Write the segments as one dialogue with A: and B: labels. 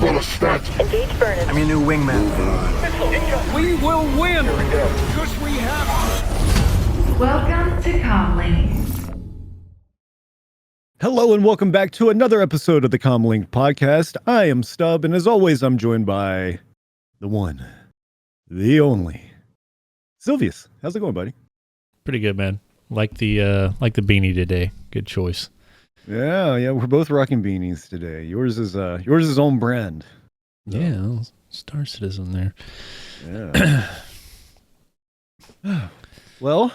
A: Engage Vernon.
B: I'm your new wingman.
C: We will win. Because we have.
D: Welcome to CommLink.
E: Hello and welcome back to another episode of the CommLink Podcast. I am Stubb, and as always, I'm joined by the one, the only, Silvius. How's it going, buddy?
F: Pretty good, man. Like the beanie today. Good choice.
E: Yeah, we're both rocking beanies today. Yours is on brand. So.
F: Yeah, Star Citizen there.
E: Yeah. Well,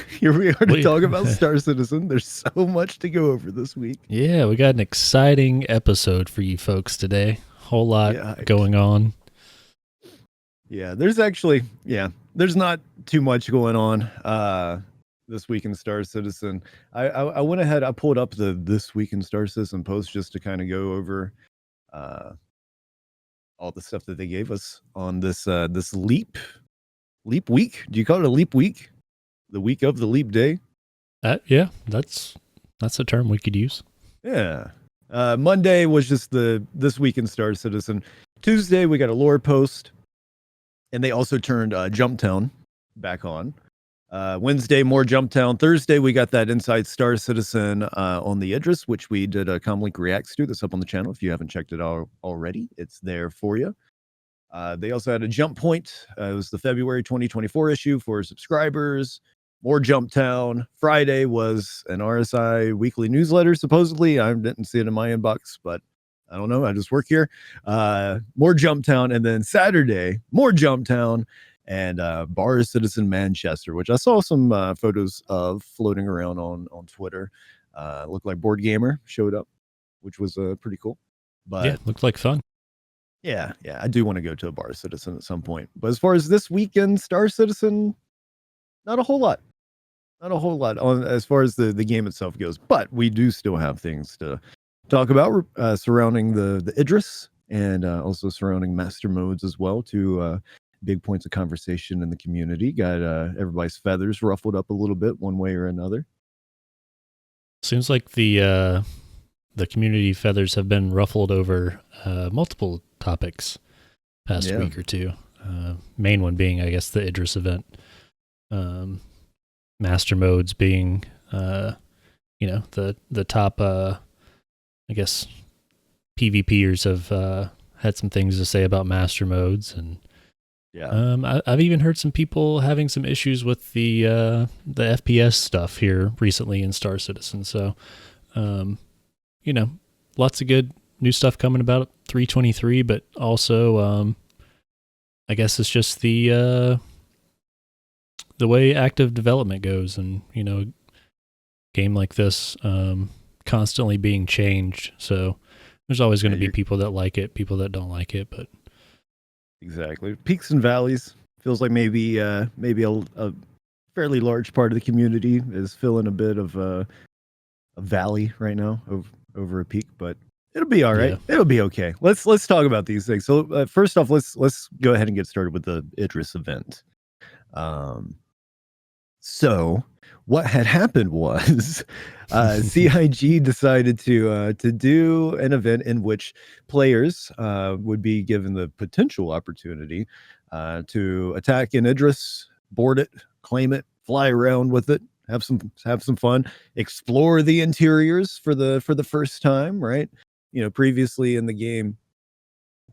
E: here we are to talk about Star Citizen. There's so much to go over this week.
F: Yeah, we got an exciting episode for you folks today. Whole lot going on.
E: Yeah, there's not too much going on this week in Star Citizen. I went ahead, I pulled up the This Week in Star Citizen post just to kind of go over all the stuff that they gave us on this leap week. Do you call it a leap week? The week of the leap day?
F: Yeah, that's a term we could use.
E: Yeah. Monday was just the This Week in Star Citizen. Tuesday, we got a lore post. And they also turned Jumptown back on. Wednesday, more Jumptown. Thursday, we got that Inside Star Citizen on the Idris, which we did a CommLink Reacts to. That's up on the channel. If you haven't checked it out already, it's there for you. They also had a Jump Point. It was the February 2024 issue for subscribers. More Jumptown. Friday was an RSI weekly newsletter, supposedly. I didn't see it in my inbox, but I don't know. I just work here. More Jumptown. And then Saturday, more Jumptown and Bar Citizen Manchester, which I saw some photos of floating around on Twitter. Looked like Board Gamer showed up, which was pretty cool. But
F: yeah, looked like fun.
E: Yeah. I do want to go to a Bar Citizen at some point. But as far as this weekend, Star Citizen, not a whole lot. Not a whole lot on as far as the game itself goes. But we do still have things to talk about surrounding the Idris and also surrounding master modes as well. Two big points of conversation in the community. Got everybody's feathers ruffled up a little bit one way or another.
F: Seems like the community feathers have been ruffled over multiple topics past week or two. Main one being, I guess, the Idris event. Master modes being, the top, I guess, PvPers have had some things to say about master modes, and I've even heard some people having some issues with the FPS stuff here recently in Star Citizen. So, lots of good new stuff coming about 3.23, but also, I guess it's just the way active development goes, and game like this constantly being changed. So there's always going to be people that like it, people that don't like it, but
E: exactly, peaks and valleys. Feels like maybe a fairly large part of the community is feeling a bit of a valley right now over a peak, but it'll be all right. Yeah. It'll be okay. Let's talk about these things. So first off, let's go ahead and get started with the Idris event. So what had happened was CIG decided to do an event in which players would be given the potential opportunity to attack an Idris, board it, claim it, fly around with it, have some fun, explore the interiors for the first time, right? Previously in the game,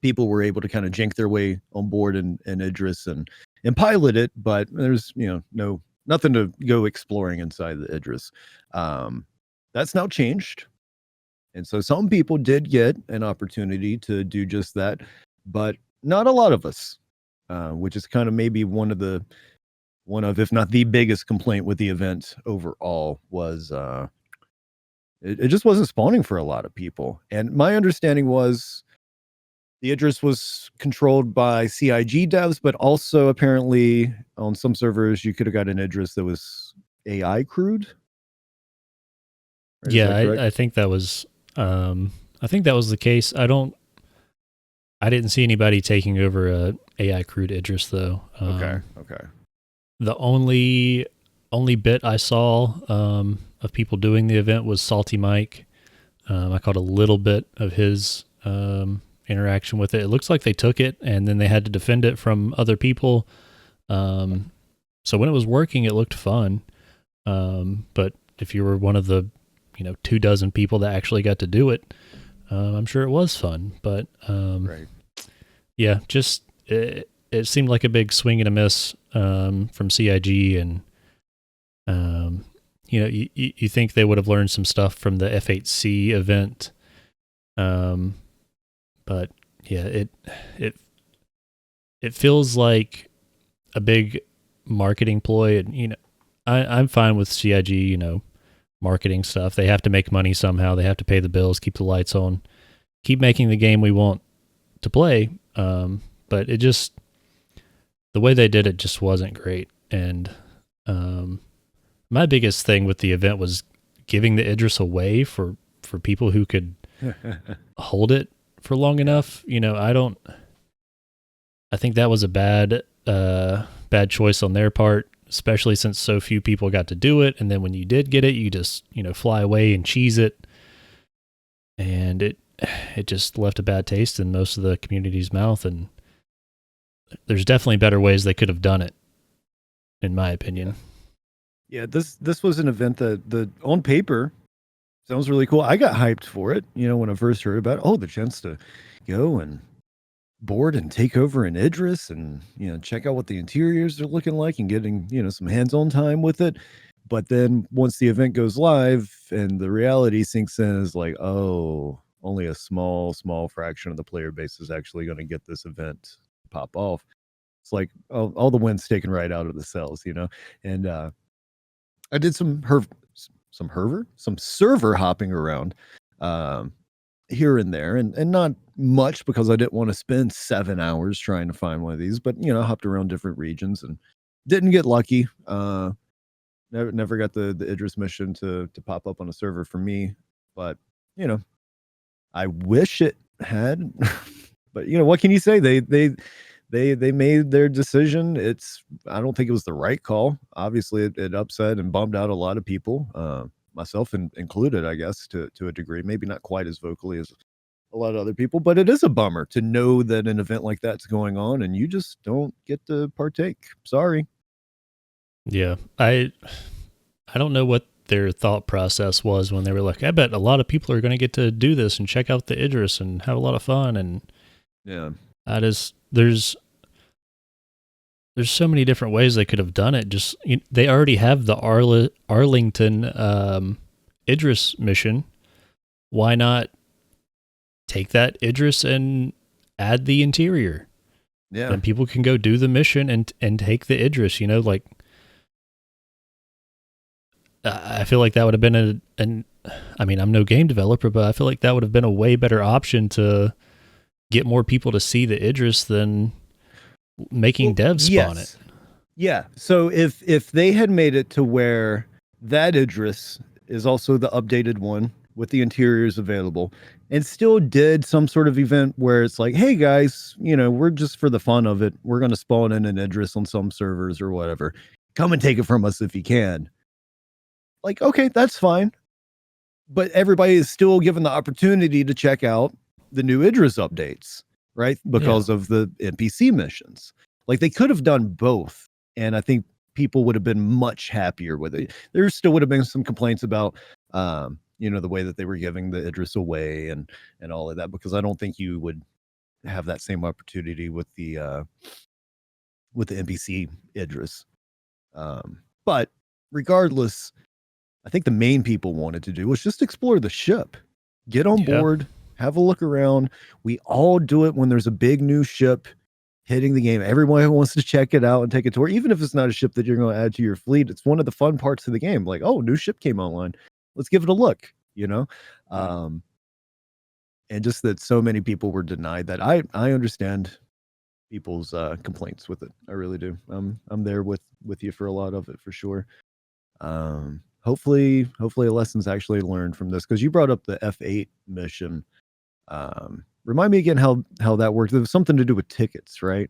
E: people were able to kind of jank their way on board in Idris and pilot it, but there's nothing to go exploring inside the Idris. That's now changed, and so some people did get an opportunity to do just that, but not a lot of us, which is kind of maybe one of if not the biggest complaint with the event overall was it just wasn't spawning for a lot of people. And my understanding was the Idris was controlled by CIG devs, but also apparently on some servers you could have got an Idris that was AI crewed.
F: Right? Yeah, I think that was the case. I didn't see anybody taking over a AI crewed Idris though.
E: Okay.
F: The only bit I saw of people doing the event was Salty Mike. I caught a little bit of his interaction with it. It looks like they took it and then they had to defend it from other people. So when it was working, it looked fun. But if you were one of the, 24 people that actually got to do it, I'm sure it was fun. But
E: Right.
F: yeah, just it seemed like a big swing and a miss from CIG, and you think they would have learned some stuff from the F8C event, but yeah, it feels like a big marketing ploy, and I'm fine with CIG, marketing stuff. They have to make money somehow. They have to pay the bills, keep the lights on, keep making the game we want to play. But it just, the way they did it just wasn't great. And my biggest thing with the event was giving the Idris away for people who could hold it for long enough. I think that was a bad choice on their part, especially since so few people got to do it. And then when you did get it, you just, fly away and cheese it. And it just left a bad taste in most of the community's mouth. And there's definitely better ways they could have done it, in my opinion.
E: Yeah, this was an event that on paper sounds really cool. I got hyped for it, when I first heard about it. Oh, the chance to go and board and take over an Idris and, check out what the interiors are looking like and getting, some hands-on time with it. But then once the event goes live and the reality sinks in, is like, oh, only a small fraction of the player base is actually going to get this event pop off. It's like all the wind's taken right out of the sails, and I did some server hopping around here and there, and not much because I didn't want to spend 7 hours trying to find one of these, but I hopped around different regions and didn't get lucky. Never got the Idris mission to pop up on a server for me, but I wish it had. But what can you say? They made their decision. I don't think it was the right call. Obviously, it upset and bummed out a lot of people, myself included, I guess, to a degree. Maybe not quite as vocally as a lot of other people, but it is a bummer to know that an event like that's going on and you just don't get to partake. Sorry.
F: Yeah, I don't know what their thought process was when they were like, I bet a lot of people are going to get to do this and check out the Idris and have a lot of fun. And
E: yeah,
F: there's so many different ways they could have done it. Just they already have the Arlington Idris mission. Why not take that Idris and add the interior?
E: Yeah,
F: and people can go do the mission and take the Idris. I feel like that would have been I mean, I'm no game developer, but I feel like that would have been a way better option to get more people to see the Idris than making devs spawn it.
E: Yeah. So if they had made it to where that Idris is also the updated one with the interiors available, and still did some sort of event where it's like, hey guys, we're just for the fun of it, we're going to spawn in an Idris on some servers or whatever. Come and take it from us if you can. Like, okay, that's fine. But everybody is still given the opportunity to check out the new Idris updates, right? Because of the NPC missions. Like, they could have done both. And I think people would have been much happier with it. There still would have been some complaints about, the way that they were giving the Idris away and all of that, because I don't think you would have that same opportunity with the NPC Idris. But regardless, I think the main people wanted to do was just explore the ship, get on board, have a look around. We all do it when there's a big new ship hitting the game. Everyone wants to check it out and take a tour, even if it's not a ship that you're going to add to your fleet. It's one of the fun parts of the game. Like, oh, new ship came online. Let's give it a look, and just that so many people were denied that. I understand people's complaints with it. I really do. I'm there with you for a lot of it, for sure. Hopefully a lesson's actually learned from this, because you brought up the F8 mission. Remind me again how that worked. There was something to do with tickets, right?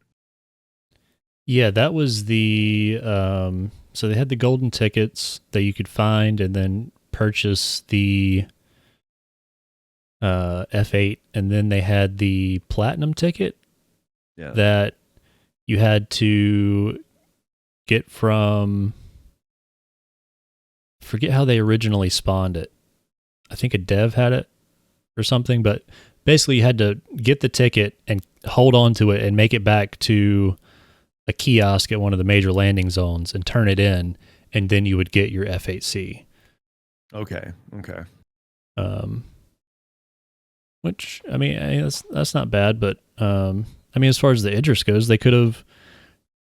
F: Yeah, that was the so they had the golden tickets that you could find and then purchase the F8, and then they had the platinum ticket that you had to get from, forget how they originally spawned it. I think a dev had it or something, but basically you had to get the ticket and hold on to it and make it back to a kiosk at one of the major landing zones and turn it in, and then you would get your F8C.
E: Okay.
F: Which, I mean that's not bad, but I mean, as far as the Idris goes, they could have,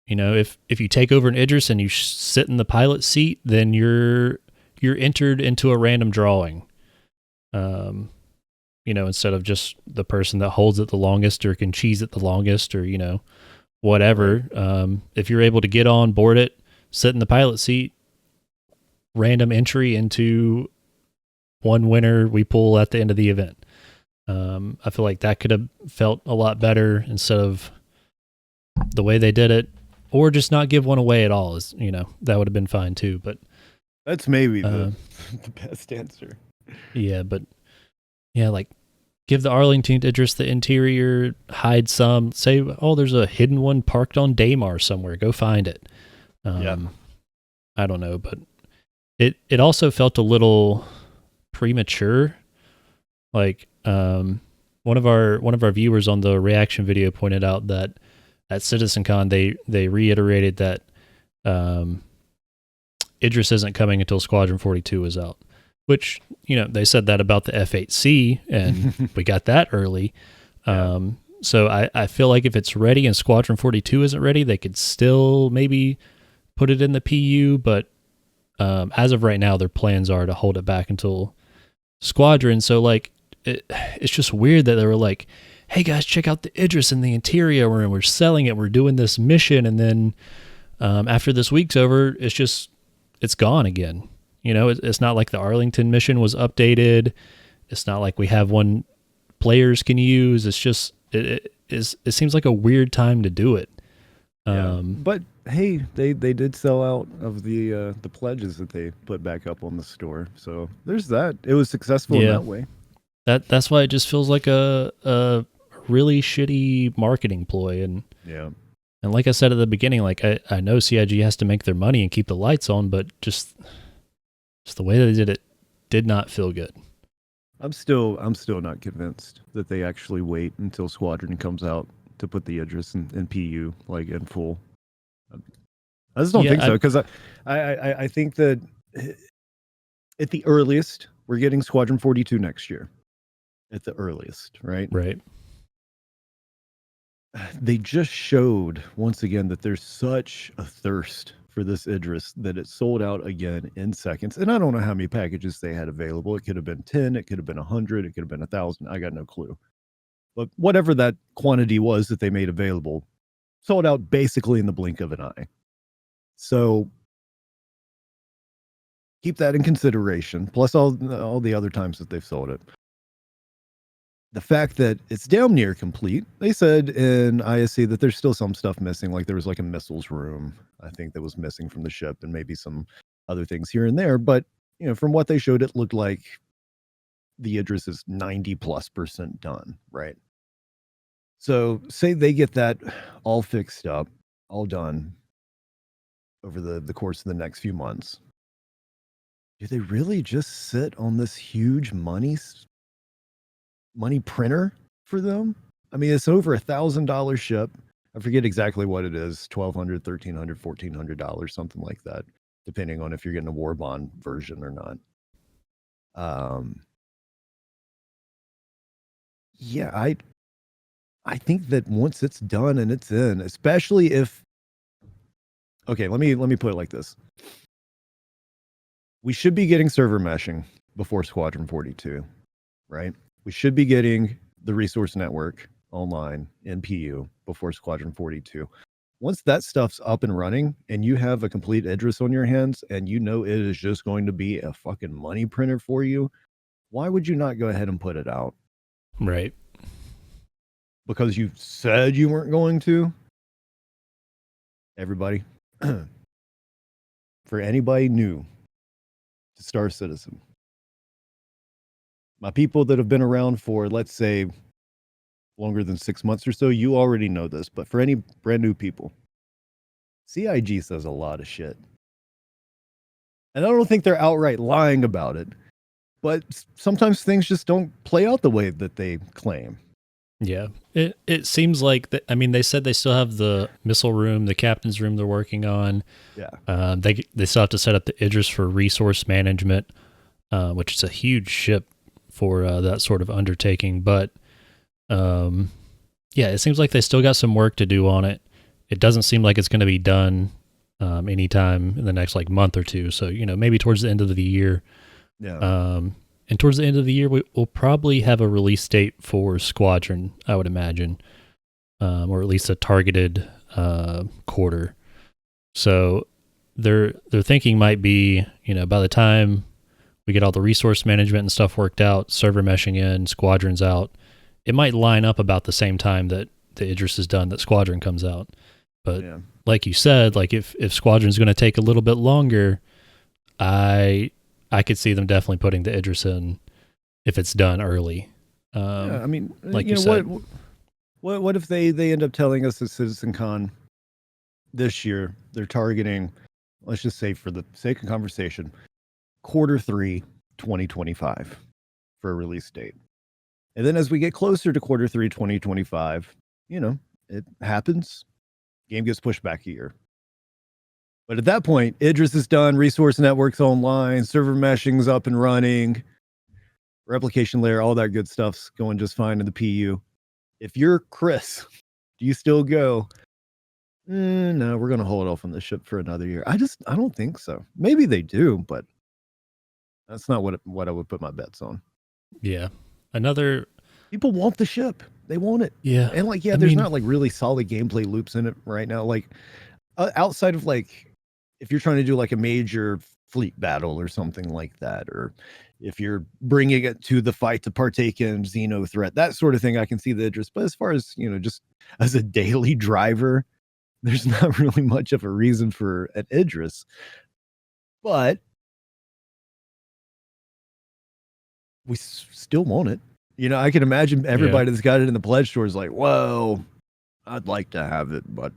F: you know, if you take over an Idris and you sit in the pilot seat, then you're entered into a random drawing. You know, instead of just the person that holds it the longest or can cheese it the longest, or, you know, whatever. If you're able to get on board it, sit in the pilot seat, random entry into one winner we pull at the end of the event. I feel like that could have felt a lot better instead of the way they did it, or just not give one away at all. Is, you know, that would have been fine too. But
E: that's maybe the best answer.
F: Yeah, but yeah, like give the Arlington Idris the interior, hide some, say, oh, there's a hidden one parked on Daymar somewhere. Go find it. I don't know, but it also felt a little premature. Like one of our viewers on the reaction video pointed out that at CitizenCon they reiterated that Idris isn't coming until Squadron 42 is out. Which, you know, they said that about the F8C, and we got that early. So I feel like if it's ready and Squadron 42 isn't ready, they could still maybe put it in the PU. But as of right now, their plans are to hold it back until Squadron. So, like, it's just weird that they were like, hey, guys, check out the Idris in the interior room. We're selling it. We're doing this mission. And then after this week's over, it's gone again. You know, it's not like the Arlington mission was updated. It's not like we have one players can use. It's just it seems like a weird time to do it.
E: But hey, they did sell out of the pledges that they put back up on the store. So there's that. It was successful in that way.
F: That's why it just feels like a really shitty marketing ploy. And like I said at the beginning, like I know CIG has to make their money and keep the lights on, but just the way they did it did not feel good.
E: I'm still not convinced that they actually wait until Squadron comes out to put the Idris in PU, like, in full. I just don't think so, because I think that at the earliest we're getting Squadron 42 next year. At the earliest, right?
F: Right.
E: They just showed once again that there's such a thirst for this Idris that it sold out again in seconds. And I don't know how many packages they had available. It could have been 10, it could have been 100, it could have been 1,000. I got no clue. But whatever that quantity was that they made available, sold out basically in the blink of an eye. So keep that in consideration, plus all the other times that they've sold it. The fact that it's damn near complete. They said in ISC that there's still some stuff missing, like there was like a missiles room, I think, that was missing from the ship, and maybe some other things here and there. But, you know, from what they showed, it looked like the Idris is 90+% done, right? So say they get that all fixed up, all done over the course of the next few months. Do they really just sit on this huge money printer for them? I mean, it's over $1,000 ship. I forget exactly what it is, $1,200, $1,300, $1,400, something like that, depending on if you're getting a war bond version or not. I think that once it's done and it's in, especially if, okay, let me put it like this. We should be getting server meshing before Squadron 42, right? We should be getting the resource network online in PU before Squadron 42. Once that stuff's up and running and you have a complete Idris on your hands and you know it is just going to be a fucking money printer for you, why would you not go ahead and put it out?
F: Right.
E: Because you said you weren't going to? Everybody, for anybody new to Star Citizen, My people that have been around for, let's say, longer than 6 months or so, you already know this, but for any brand new people, CIG says a lot of shit. And I don't think they're outright lying about it, but sometimes things just don't play out the way that they claim.
F: Yeah. It seems like that. I mean, they said they still have the missile room, the captain's room they're working on.
E: Yeah.
F: They still have to set up the Idris for resource management, which is a huge ship for that sort of undertaking. But yeah, it seems like they still got some work to do on it. It doesn't seem like it's going to be done anytime in the next like month or two. So, maybe towards the end of the year.
E: Yeah.
F: And towards the end of the year, we'll probably have a release date for Squadron, I would imagine, or at least a targeted quarter. So their thinking might be, by the time we get all the resource management and stuff worked out, server meshing in, Squadron's out, it might line up about the same time that the Idris is done, that Squadron comes out. But like you said, like if Squadron's going to take a little bit longer, I could see them definitely putting the Idris in if it's done early.
E: Yeah, I mean,
F: like you said.
E: What if they end up telling us at CitizenCon this year they're targeting, let's just say for the sake of conversation, Q3 2025 for a release date. And then as we get closer to Q3 2025, it happens. Game gets pushed back a year. But at that point, Idris is done, resource networks online, server meshing's up and running, replication layer, all that good stuff's going just fine in the PU. If you're Chris, do you still go, no, we're going to hold off on the ship for another year? I don't think so. Maybe they do, but that's not what I would put my bets on.
F: Yeah.
E: People want the ship. They want it.
F: Yeah.
E: And there's not like really solid gameplay loops in it right now. Like outside of like, if you're trying to do like a major fleet battle or something like that, or if you're bringing it to the fight to partake in Xeno threat, that sort of thing, I can see the interest. But as far as, just as a daily driver, there's not really much of a reason for an Idris. But we still want it. I can imagine everybody that's got it in the pledge store is like, whoa, I'd like to have it, but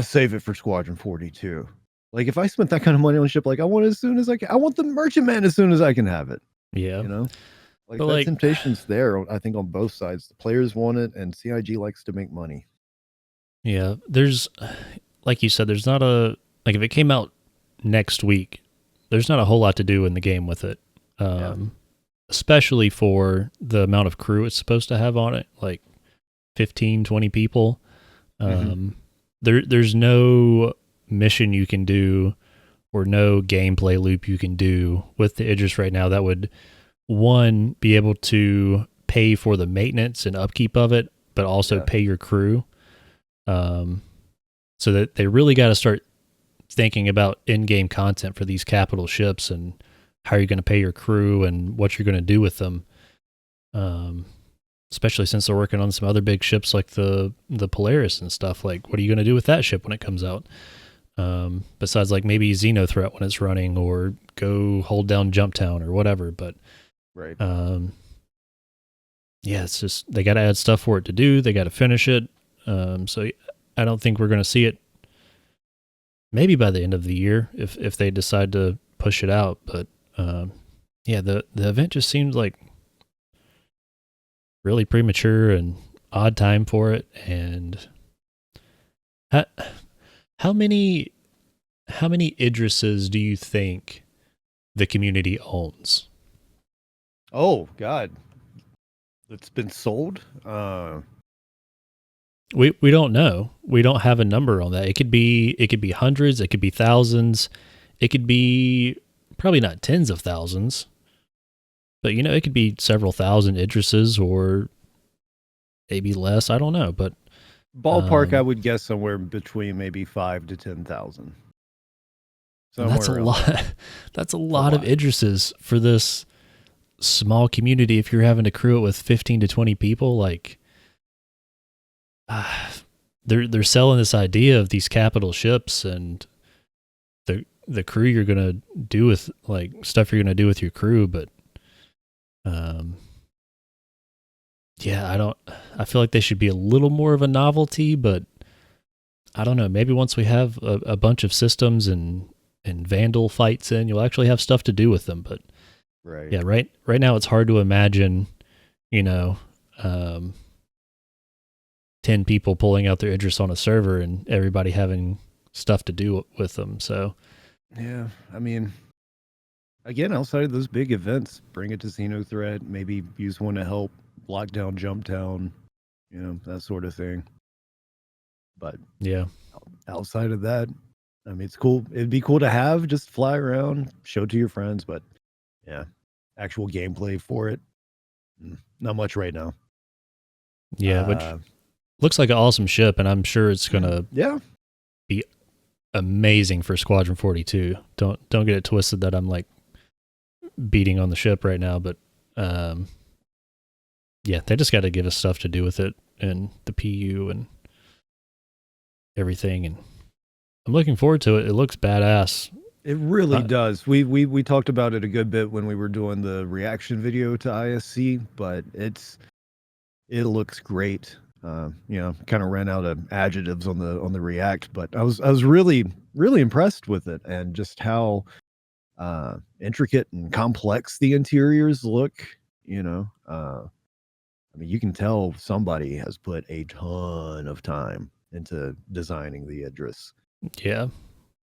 E: save it for Squadron 42. Like if I spent that kind of money on a ship, like I want it as soon as I can. I want the merchantman as soon as I can have it.
F: Yeah.
E: Like that temptation's there, I think, on both sides. The players want it and CIG likes to make money.
F: Yeah. There's, like you said, there's not if it came out next week, there's not a whole lot to do in the game with it. Especially for the amount of crew it's supposed to have on it, like 15, 20 people. There's no mission you can do or no gameplay loop you can do with the Idris right now that would, one, be able to pay for the maintenance and upkeep of it, but also pay your crew. So that they really got to start thinking about in-game content for these capital ships and how you're going to pay your crew and what you're going to do with them. Especially since they're working on some other big ships like the Polaris and stuff. Like, what are you going to do with that ship when it comes out? Besides, like, maybe Xeno threat when it's running, or go hold down Jumptown or whatever. But,
E: right.
F: It's just, they got to add stuff for it to do. They got to finish it. So I don't think we're going to see it maybe by the end of the year if they decide to push it out. But, the event just seemed like really premature and odd time for it. And how many Idrises do you think the community owns?
E: Oh God, that's been sold.
F: We don't know. We don't have a number on that. It could be hundreds. It could be thousands. It could be probably not tens of thousands. But, it could be several thousand Idrises or maybe less. I don't know. But
E: ballpark, I would guess somewhere between maybe 5 to 10,000.
F: That's a lot. That's a lot of Idrises for this small community. If you're having to crew it with 15 to 20 people, like they're selling this idea of these capital ships and the crew you're gonna do with, like, stuff you're gonna do with your crew, but Um, yeah, I feel like they should be a little more of a novelty, but I don't know. Maybe once we have a bunch of systems and Vandal fights in, you'll actually have stuff to do with them. But
E: Right.
F: yeah, right now it's hard to imagine, 10 people pulling out their Idris on a server and everybody having stuff to do with them. So
E: Yeah, I mean, again, outside of those big events, bring it to Xenothreat, maybe use one to help lock down Jumptown, that sort of thing. But
F: yeah,
E: outside of that, I mean, it's cool. It'd be cool to have, just fly around, show it to your friends, but yeah, actual gameplay for it, not much right now.
F: yeah, which looks like an awesome ship, and I'm sure it's gonna be amazing for Squadron 42. Don't get it twisted that I'm like beating on the ship right now, but yeah, they just got to give us stuff to do with it and the PU and everything, and I'm looking forward to it. It looks badass.
E: It really does. We talked about it a good bit when we were doing the reaction video to ISC, but it looks great. Kind of ran out of adjectives on the react, but I was really impressed with it and just how intricate and complex the interiors look. I mean, you can tell somebody has put a ton of time into designing the Idris.
F: Yeah,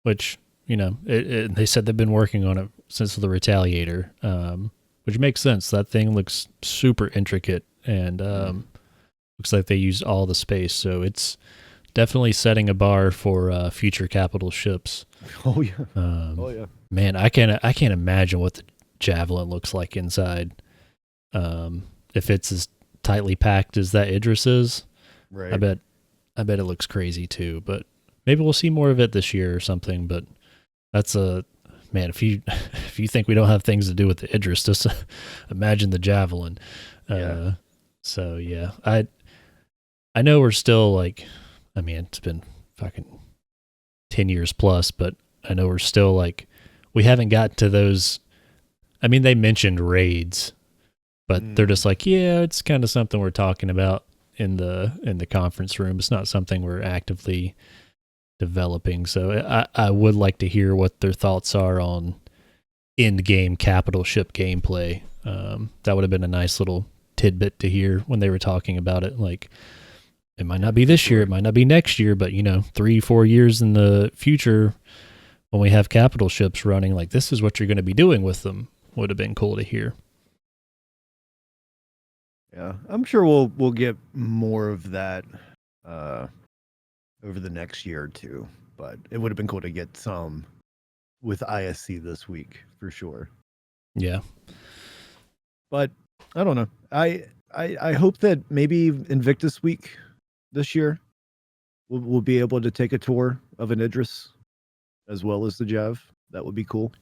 F: which they said they've been working on it since the Retaliator, which makes sense. That thing looks super intricate and looks like they used all the space, so it's definitely setting a bar for future capital ships.
E: Oh yeah,
F: man, I can't imagine what the Javelin looks like inside. If it's as tightly packed as that Idris is,
E: right?
F: I bet it looks crazy too. But maybe we'll see more of it this year or something. But that's man. If you think we don't have things to do with the Idris, just imagine the Javelin.
E: Yeah.
F: So yeah, I know we're still like, I mean, it's been fucking 10 years plus, but I know we're still like, we haven't got to those. I mean, they mentioned raids, but they're just like, yeah, it's kind of something we're talking about in the conference room. It's not something we're actively developing. So I would like to hear what their thoughts are on in-game capital ship gameplay. That would have been a nice little tidbit to hear when they were talking about it. Like, it might not be this year, it might not be next year, but 3-4 years in the future when we have capital ships running, like, this is what you're going to be doing with them, would have been cool to hear.
E: Yeah, I'm sure we'll get more of that over the next year or two, but it would have been cool to get some with ISC this week for sure.
F: Yeah.
E: But I don't know. I hope that maybe Invictus Week this year we'll be able to take a tour of an Idris as well as the Jav. That would be cool.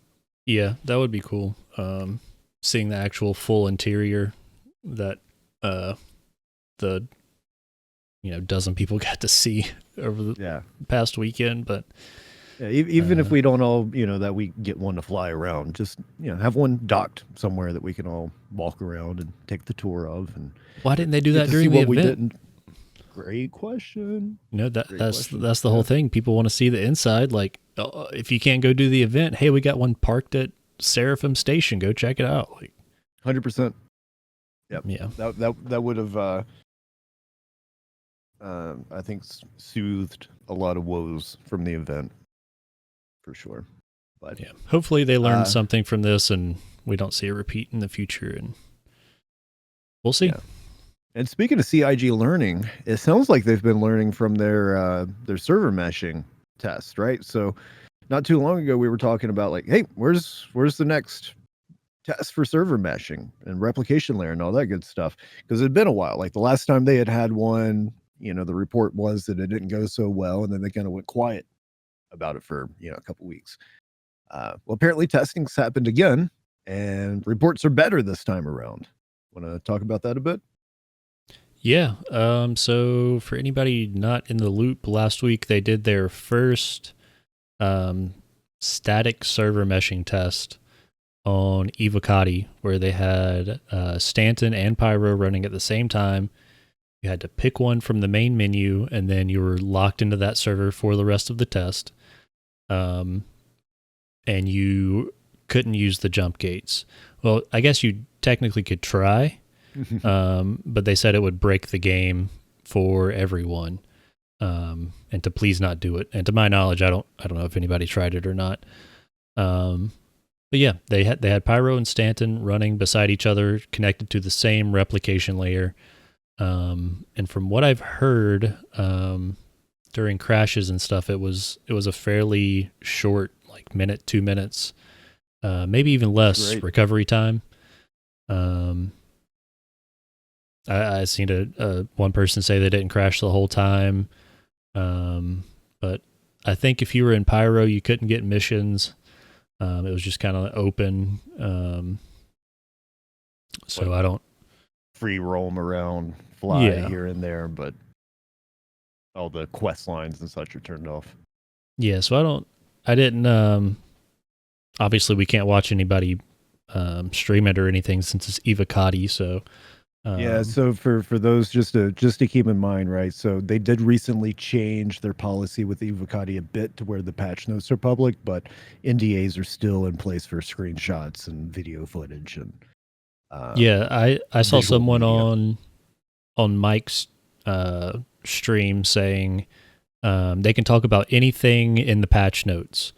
F: Yeah, that would be cool. Seeing the actual full interior that the dozen people got to see over the past weekend. But
E: yeah, even if we don't all that we get one to fly around, just have one docked somewhere that we can all walk around and take the tour of. And
F: why didn't they do that during the event?
E: Great question.
F: That's the whole thing. People want to see the inside. Like, if you can't go do the event, hey, we got one parked at Seraphim Station. Go check it out. Like,
E: 100%. Yep.
F: Yeah.
E: That would have I think soothed a lot of woes from the event for sure. But
F: yeah, hopefully they learned something from this and we don't see a repeat in the future, and we'll see.
E: Yeah. And speaking of CIG learning, it sounds like they've been learning from their server meshing test, right? So not too long ago we were talking about like, hey, where's the next test for server meshing and replication layer and all that good stuff? Because it had been a while. Like the last time they had one, the report was that it didn't go so well, and then they kind of went quiet about it for a couple weeks. Well, apparently testing's happened again, and reports are better this time around. Want to talk about that a bit?
F: Yeah. So for anybody not in the loop, last week they did their first static server meshing test on Evocati where they had Stanton and Pyro running at the same time. You had to pick one from the main menu, and then you were locked into that server for the rest of the test. And you couldn't use the jump gates. Well, I guess you technically could try, but they said it would break the game for everyone, and to please not do it. And to my knowledge, I don't know if anybody tried it or not. But yeah, they had Pyro and Stanton running beside each other, connected to the same replication layer. And from what I've heard, during crashes and stuff, it was a fairly short, like minute, 2 minutes, maybe even less recovery time. I seen a one person say they didn't crash the whole time. But I think if you were in Pyro, you couldn't get missions. It was just kind of open. So
E: like
F: I don't
E: free roam around, fly
F: Yeah.
E: here and there, but all the quest lines and such are turned off.
F: Yeah, so I didn't, obviously we can't watch anybody stream it or anything since it's Evocati, so
E: Yeah, so for those just to keep in mind, right? So they did recently change their policy with Evocati a bit to where the patch notes are public, but NDAs are still in place for screenshots and video footage and
F: yeah, I saw
E: visual
F: someone
E: media.
F: on Mike's stream saying they can talk about anything in the patch notes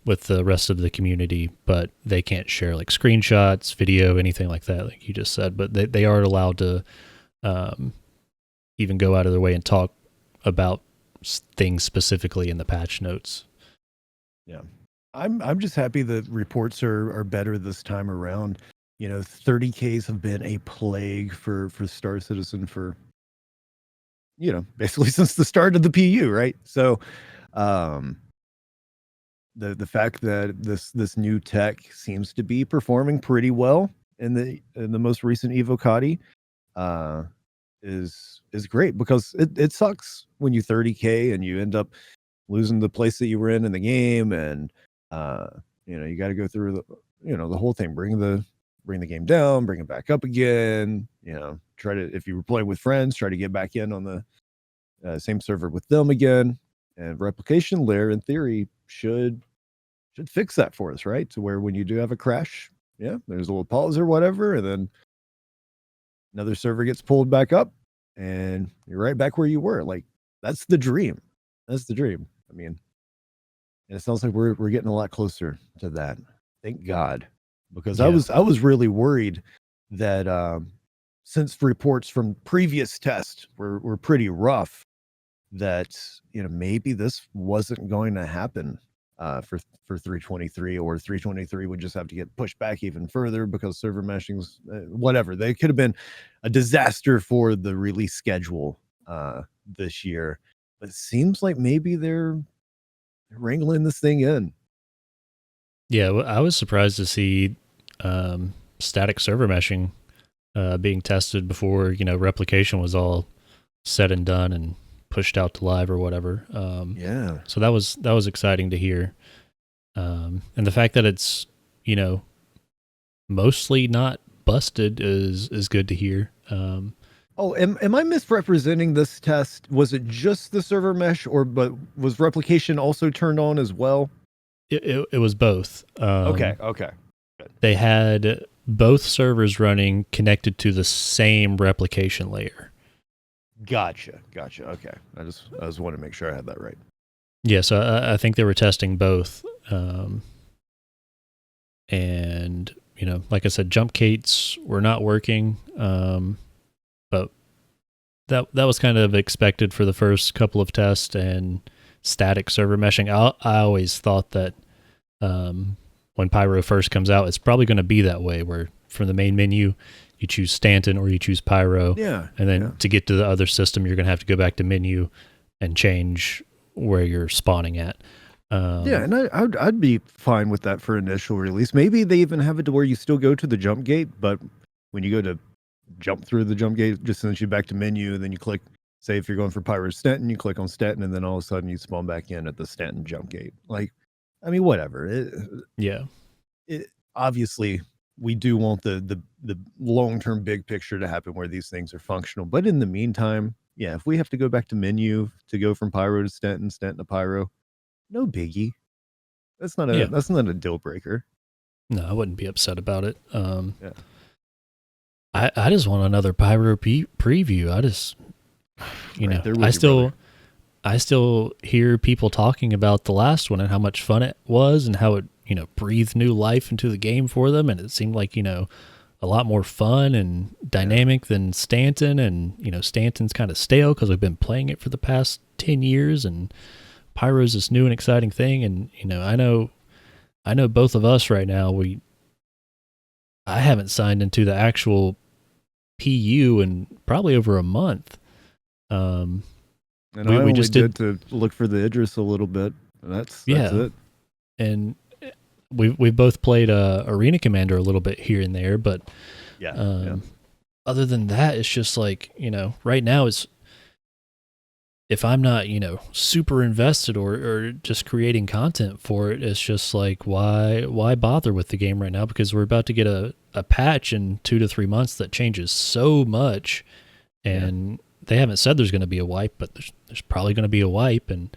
F: with the rest of the community, but they can't share like screenshots, video, anything like that, like you just said. But they aren't allowed to even go out of their way and talk about things specifically in the patch notes.
E: Yeah. I'm just happy the reports are better this time around. 30Ks have been a plague for Star Citizen for basically since the start of the PU, right? So the fact that this new tech seems to be performing pretty well in the most recent Evocati is great, because it sucks when you 30K and you end up losing the place that you were in the game, and you got to go through the whole thing, bring the game down, bring it back up again, try to, if you were playing with friends, try to get back in on the same server with them again. And replication layer in theory should fix that for us, right? To where when you do have a crash, there's a little pause or whatever, and then another server gets pulled back up and you're right back where you were. Like, that's the dream. I mean, and it sounds like we're getting a lot closer to that. Thank God. Because
F: Yeah.
E: I was really worried that since reports from previous tests were pretty rough, that maybe this wasn't going to happen for 323, or 323 would just have to get pushed back even further because server meshing's whatever. They could have been a disaster for the release schedule this year. But it seems like maybe they're wrangling this thing in.
F: Yeah, I was surprised to see static server meshing being tested before replication was all said and done and pushed out to live or whatever.
E: Yeah.
F: So that was exciting to hear, and the fact that it's mostly not busted is good to hear.
E: Oh, am I misrepresenting this test? Was it just the server mesh, but was replication also turned on as well?
F: It was both.
E: Okay.
F: They had both servers running connected to the same replication layer.
E: Gotcha. Okay. I just want to make sure I had that right.
F: Yeah, so I think they were testing both. And, like I said, jump gates were not working. But that was kind of expected for the first couple of tests, and static server meshing. I always thought that when Pyro first comes out, it's probably going to be that way, where from the main menu, you choose Stanton or you choose Pyro.
E: Yeah.
F: And then to get to the other system, you're going to have to go back to menu and change where you're spawning at.
E: And I'd be fine with that for initial release. Maybe they even have it to where you still go to the jump gate, but when you go to jump through the jump gate, just sends you back to menu, and then you click, say if you're going for Pyro Stanton, you click on Stanton, and then all of a sudden you spawn back in at the Stanton jump gate. Like, I mean, whatever. obviously we do want the long-term big picture to happen where these things are functional. But in the meantime, yeah, if we have to go back to menu to go from pyro to Stanton, Stanton to pyro, no biggie. That's not a deal breaker.
F: No, I wouldn't be upset about it.
E: Yeah.
F: I just want another pyro preview. I just, I still hear people talking about the last one and how much fun it was and how it, breathed new life into the game for them. And it seemed like, a lot more fun and dynamic than Stanton. And, Stanton's kind of stale because we've been playing it for the past 10 years and Pyro's this new and exciting thing. And, I know both of us right now, I haven't signed into the actual PU in probably over a month.
E: And we just did to look for the Idris a little bit. That's it.
F: And we've both played Arena Commander a little bit here and there, but other than that, it's just like, right now if I'm not, super invested or just creating content for it, it's just like, why bother with the game right now? Because we're about to get a patch in 2 to 3 months that changes so much, and they haven't said there's going to be a wipe, but there's probably going to be a wipe, and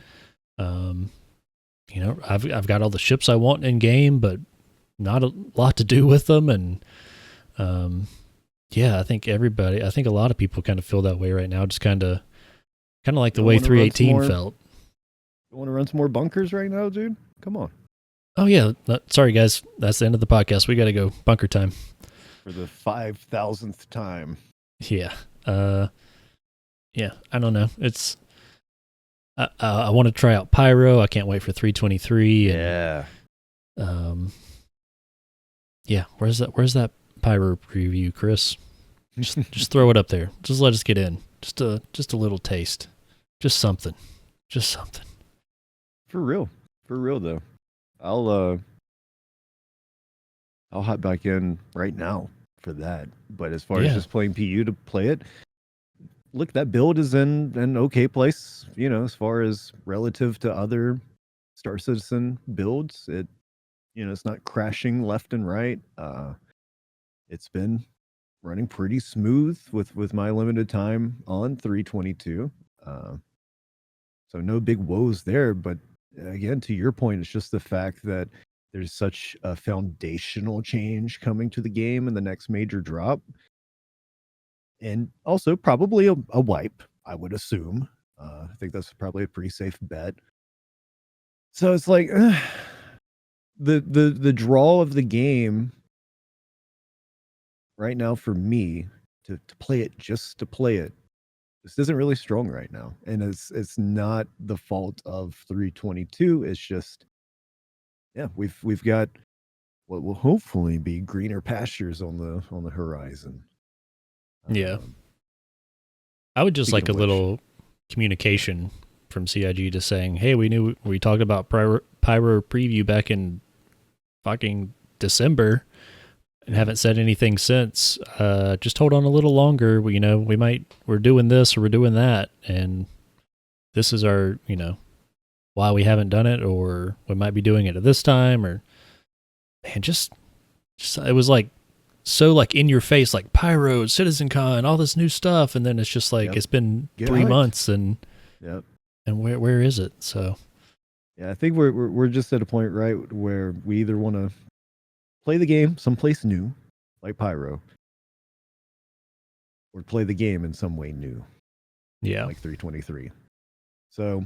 F: I've got all the ships I want in game, but not a lot to do with them, and I think a lot of people kind of feel that way right now, just kind of like the way 318 felt.
E: You want to run some more bunkers right now, dude? Come on.
F: Oh, yeah. Sorry, guys. That's the end of the podcast. We got to go. Bunker time.
E: For the 5,000th time.
F: Yeah. I don't know. It's... I want to try out Pyro. I can't wait for 323.
E: Yeah.
F: Where's that Pyro preview, Chris? Just throw it up there. Just let us get in. Just a little taste. Just something.
E: For real though. I'll hop back in right now for that. But as far as just playing PU to play it, look, that build is in an okay place, as far as relative to other Star Citizen builds. It's not crashing left and right. It's been running pretty smooth with my limited time on 322. So no big woes there, but again, to your point, it's just the fact that there's such a foundational change coming to the game in the next major drop. And also probably a wipe, I would assume. I think that's probably a pretty safe bet. So it's like the draw of the game right now for me to play it just to play it, this isn't really strong right now. And it's not the fault of 322. It's just, we've got what will hopefully be greener pastures on the horizon.
F: I would just like a little communication from CIG just saying, hey, we talked about Pyro preview back in fucking December and haven't said anything since. Just hold on a little longer. We're doing this or we're doing that, and this is our, why we haven't done it, or we might be doing it at this time, or man, just it was like so like in your face, like Pyro, CitizenCon, all this new stuff, and then it's just like it's been 3 months, and where is it? So
E: I think we're just at a point, right, where we either want to play the game someplace new, like Pyro, or play the game in some way new, like 323. So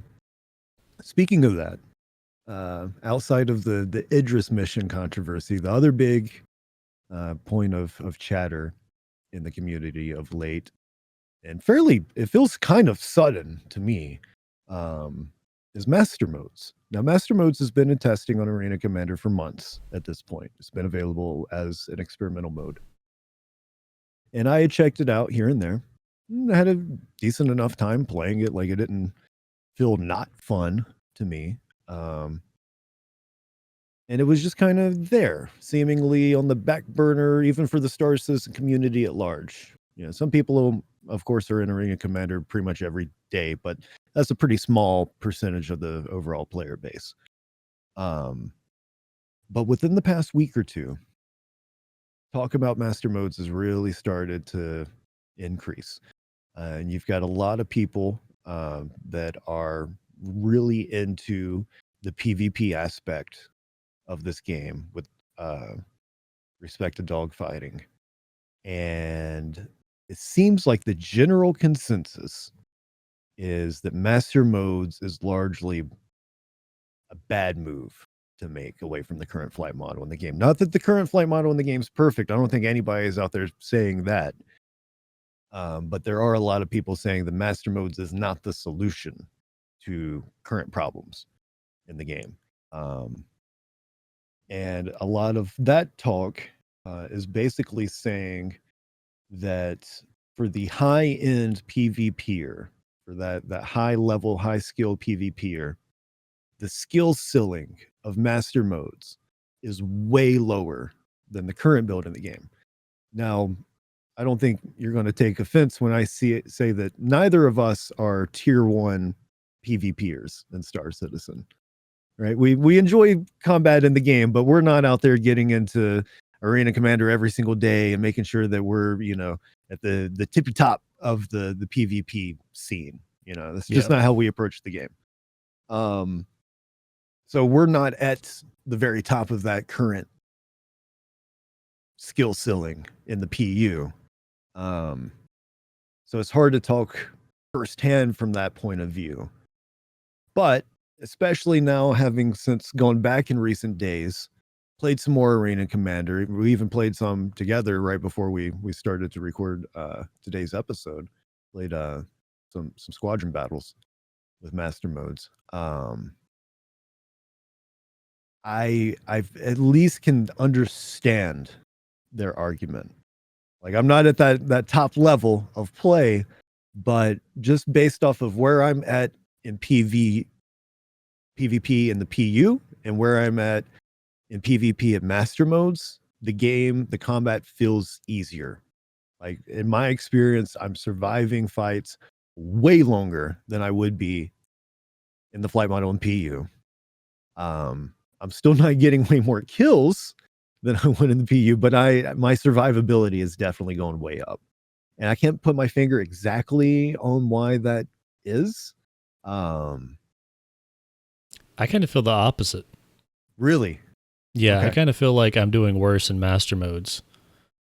E: speaking of that, outside of the Idris mission controversy, the other big point of chatter in the community of late, and it feels kind of sudden to me, is Master Modes. Now, Master Modes has been in testing on Arena Commander for months at this point. It's been available as an experimental mode. And I had checked it out here and there. I had a decent enough time playing it. Like, it didn't feel not fun to me. And it was just kind of there, seemingly on the back burner, even for the Star Citizen community at large. Some people, of course, are in Arena Commander pretty much every day, but that's a pretty small percentage of the overall player base. But within the past week or two, talk about master modes has really started to increase. And you've got a lot of people that are really into the PvP aspect of this game with respect to dogfighting. And it seems like the general consensus is that master modes is largely a bad move to make away from the current flight model in the game. Not that the current flight model in the game is perfect. I don't think anybody is out there saying that. But there are a lot of people saying the master modes is not the solution to current problems in the game. And a lot of that talk is basically saying that for the high-end PvPer, for that high-level, high-skill PvPer, the skill ceiling of master modes is way lower than the current build in the game. Now, I don't think you're going to take offense when I say that neither of us are tier 1 PvPers in Star Citizen, right? We enjoy combat in the game, but we're not out there getting into Arena Commander every single day and making sure that we're, at the tippy top of the PvP scene. That's just not how we approach the game. So we're not at the very top of that current skill ceiling in the PU. So it's hard to talk firsthand from that point of view. But especially now, having since gone back in recent days, played some more Arena Commander. We even played some together right before we started to record today's episode. Played some squadron battles with master modes. I've at least can understand their argument. Like, I'm not at that top level of play, but just based off of where I'm at in PvP in the PU and where I'm at in PvP at master modes, the combat feels easier. Like, in my experience, I'm surviving fights way longer than I would be in the flight model in PU. I'm still not getting way more kills than I would in the PU, but my survivability is definitely going way up. And I can't put my finger exactly on why that is.
F: I kind of feel the opposite.
E: Really?
F: Yeah,
E: Okay.
F: I kind of feel like I'm doing worse in master modes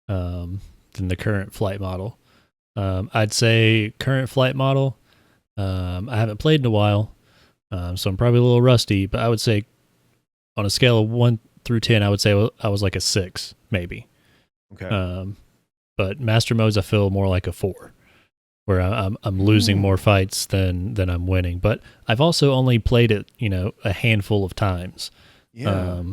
F: than the current flight model. I'd say current flight model, I haven't played in a while, so I'm probably a little rusty, but I would say on a scale of 1 through 10, I would say I was like a 6, maybe.
E: Okay.
F: But master modes, I feel more like a 4, where I'm losing more fights than I'm winning. But I've also only played it, a handful of times.
E: Yeah.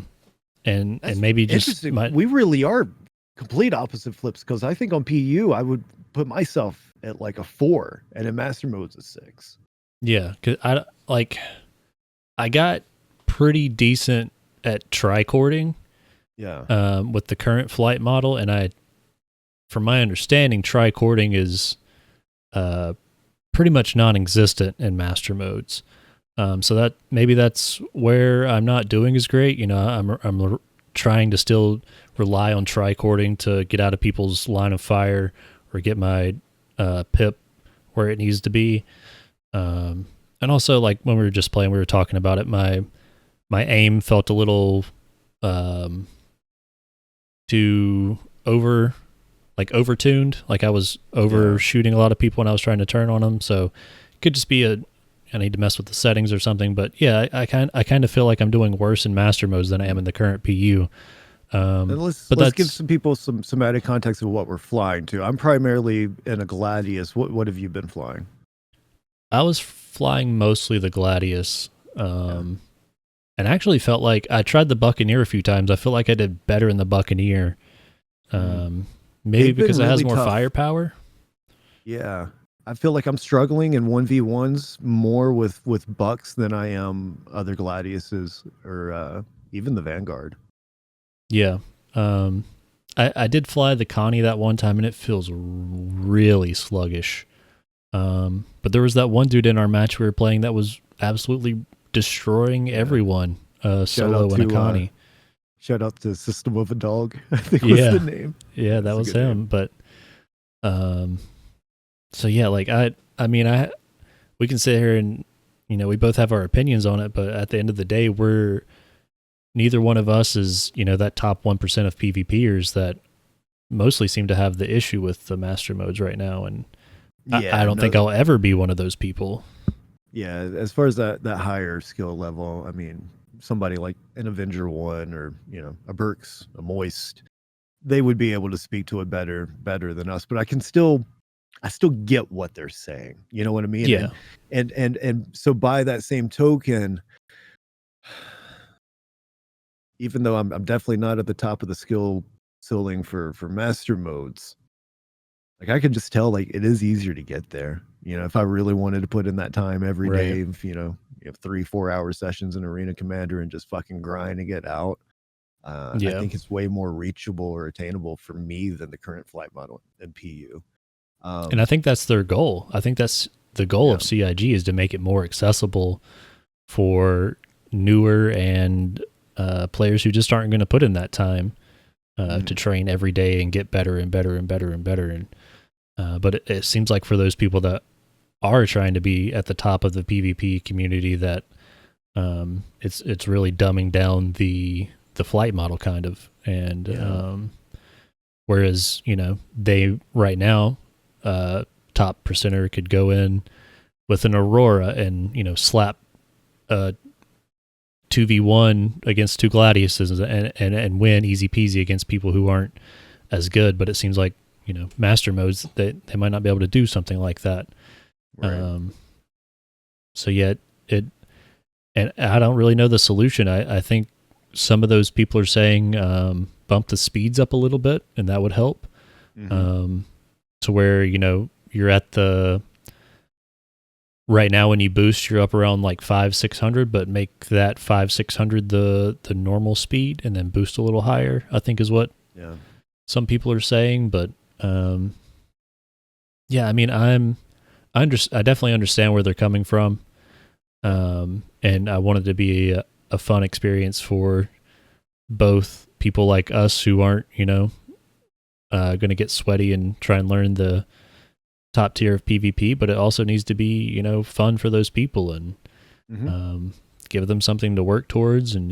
F: And maybe just
E: we really are complete opposite flips, because I think on PU I would put myself at like a 4, and in master modes a 6.
F: Yeah, because I got pretty decent at tricording.
E: Yeah.
F: With the current flight model, and from my understanding, tricording is pretty much non-existent in master modes. So that maybe that's where I'm not doing as great. I'm trying to still rely on tricording to get out of people's line of fire or get my pip where it needs to be. And also, like when we were just playing, we were talking about it. My aim felt a little too overtuned. Like I was overshooting a lot of people when I was trying to turn on them. So it could just be I need to mess with the settings or something. But yeah, I kind of feel like I'm doing worse in master modes than I am in the current PU.
E: Let's give some people some added context of what we're flying to. I'm primarily in a Gladius. What have you been flying?
F: I was flying mostly the Gladius. And actually felt like I tried the Buccaneer a few times. I feel like I did better in the Buccaneer. Maybe because it has more firepower.
E: Yeah. I feel like I'm struggling in 1v1s more with Bucks than I am other Gladiuses or even the Vanguard.
F: Yeah. I did fly the Connie that one time, and it feels really sluggish. But there was that one dude in our match we were playing that was absolutely destroying everyone, solo and a Connie.
E: Shout out to System of a Dog, I think was
F: Yeah.
E: the name.
F: Yeah, that
E: That's a
F: was
E: good
F: him.
E: name.
F: But so yeah, like I mean, we can sit here and we both have our opinions on it, but at the end of the day, neither one of us is that top 1% of PvPers that mostly seem to have the issue with the master modes right now, and I don't think I'll ever be one of those people.
E: Yeah, as far as that higher skill level, I mean, somebody like an Avenger 1 or, a Burks, a Moist, they would be able to speak to it better than us. But I still get what they're saying. You know what I mean?
F: Yeah.
E: And so by that same token, even though I'm definitely not at the top of the skill ceiling for master modes, like I could just tell, like, it is easier to get there. If I really wanted to put in that time every day, if, you have 3-4 hour sessions in Arena Commander and just fucking grind and get out. I think it's way more reachable or attainable for me than the current flight model and PU.
F: And I think that's their goal. I think that's the goal of CIG, is to make it more accessible for newer and players who just aren't going to put in that time to train every day and get better and better and better and better. And but it seems like for those people that are trying to be at the top of the PvP community, that it's really dumbing down the flight model kind of. And whereas they right now, top percenter could go in with an Aurora and slap 2v1 against 2 Gladiuses and win easy peasy against people who aren't as good. But it seems like master modes, they might not be able to do something like that.
E: Right.
F: So yet and I don't really know the solution. I think some of those people are saying bump the speeds up a little bit, and that would help. To where you're at the right now, when you boost, you're up around like 500-600, but make that 500-600 the normal speed, and then boost a little higher, I think is what some people are saying. But yeah, I mean, I definitely understand where they're coming from, and I want it to be a fun experience for both people like us who aren't going to get sweaty and try and learn the top tier of PvP, but it also needs to be fun for those people, and give them something to work towards. And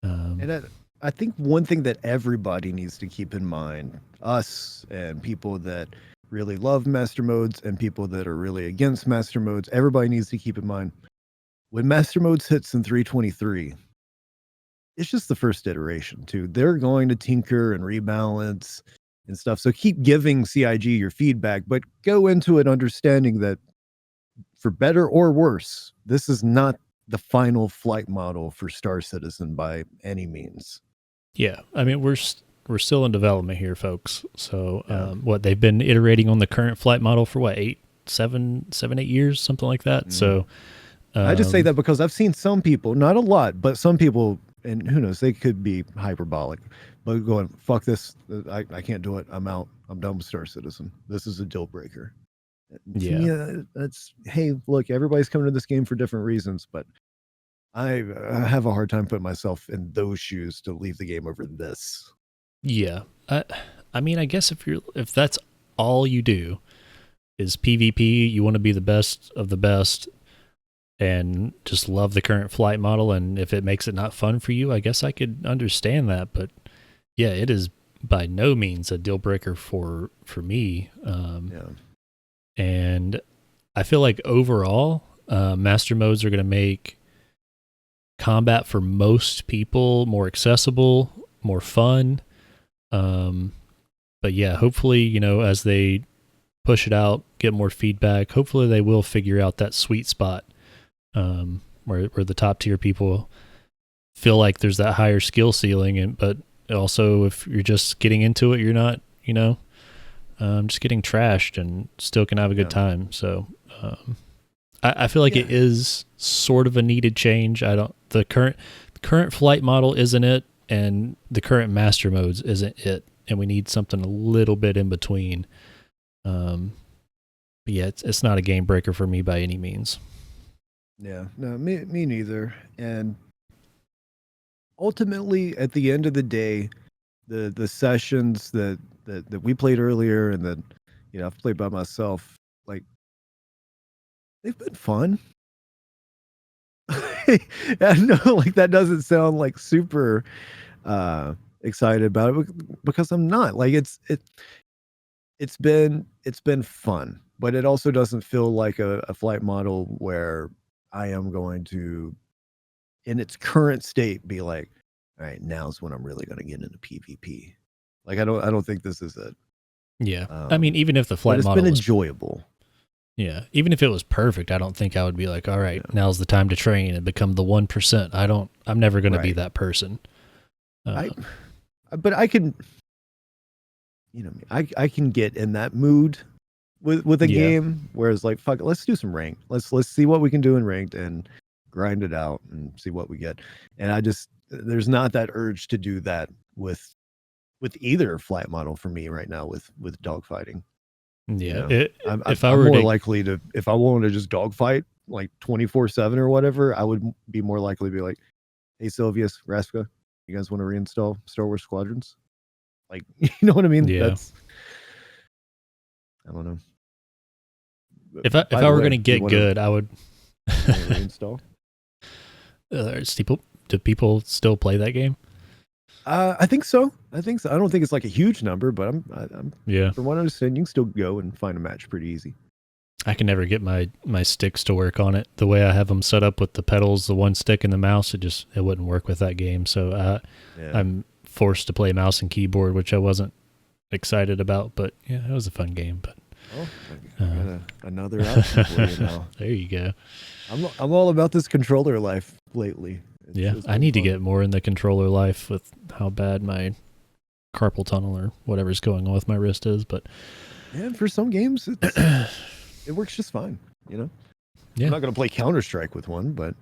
E: and I think one thing that everybody needs to keep in mind, us and people that really love master modes and people that are really against master modes, everybody needs to keep in mind, when master modes hits in 323, it's just the first iteration too. They're going to tinker and rebalance and stuff. So keep giving CIG your feedback, but go into it understanding that, for better or worse, this is not the final flight model for Star Citizen by any means.
F: Yeah, I mean, we're still in development here, folks. So they've been iterating on the current flight model for what, 8 years, something like that. So
E: I just say that because I've seen some people, not a lot, but some people, and who knows, they could be hyperbolic, but going, fuck this, I can't do it, I'm out, I'm done with Star Citizen, this is a deal breaker.
F: Yeah,
E: that's, hey, look, everybody's coming to this game for different reasons, but I have a hard time putting myself in those shoes to leave the game over this.
F: Yeah, I mean, I guess if that's all you do is PvP, you want to be the best of the best and just love the current flight model, and if it makes it not fun for you, I guess I could understand that. But yeah, it is by no means a deal breaker for me. And I feel like overall, master modes are going to make combat for most people more accessible, more fun. But yeah, hopefully, as they push it out, get more feedback, hopefully they will figure out that sweet spot, where the top tier people feel like there's that higher skill ceiling, but also if you're just getting into it, you're not, just getting trashed and still can have a good time. So I feel like it is sort of a needed change. The current flight model isn't it, and the current master modes isn't it, and we need something a little bit in between. But yeah, it's not a game breaker for me by any means.
E: Yeah, no, me neither. And ultimately, at the end of the day, the sessions that we played earlier, and that I've played by myself, like they've been fun. I know, like that doesn't sound like super excited about it, because I'm not. Like it's been fun, but it also doesn't feel like a flight model where I am going to, in its current state, be like, all right, now's when I'm really going to get into PvP. Like I don't think this is it.
F: Yeah. I mean, even if the
E: But
F: flight
E: it's
F: model
E: been
F: was,
E: enjoyable.
F: yeah, even if it was perfect, I don't think I would be like, all right, now's the time to train and become the 1%. I'm never going to be
E: Right.
F: that person.
E: But I can, I can get in that mood with a
F: Yeah.
E: game, whereas like, fuck it, let's do some ranked. Let's see what we can do in ranked and grind it out and see what we get. And there's not that urge to do that with either flight model for me right now with dogfighting.
F: Yeah.
E: I'm
F: if I were
E: more
F: to,
E: likely to, if I wanted to just dogfight like 24/7 or whatever, I would be more likely to be like, hey, Silvius, Raska, you guys want to reinstall Star Wars Squadrons? Like, you know what I mean?
F: Yeah.
E: I don't know.
F: if I were going to get good, I would
E: reinstall.
F: Do people still play that game?
E: I think so. I don't think it's like a huge number, but I'm
F: Yeah.
E: from what I understand, you can still go and find a match pretty easy.
F: I can never get my sticks to work on it. The way I have them set up with the pedals, the one stick and the mouse, it wouldn't work with that game. So I'm forced to play mouse and keyboard, which I wasn't excited about, but yeah, it was a fun game. But
E: I got another option for you now.
F: There you go.
E: I'm all about this controller life lately.
F: I need to get more in the controller life with how bad my carpal tunnel or whatever's going on with my wrist is. But
E: yeah, for some games, it works just fine.
F: Yeah.
E: I'm not going to play Counter-Strike with one, but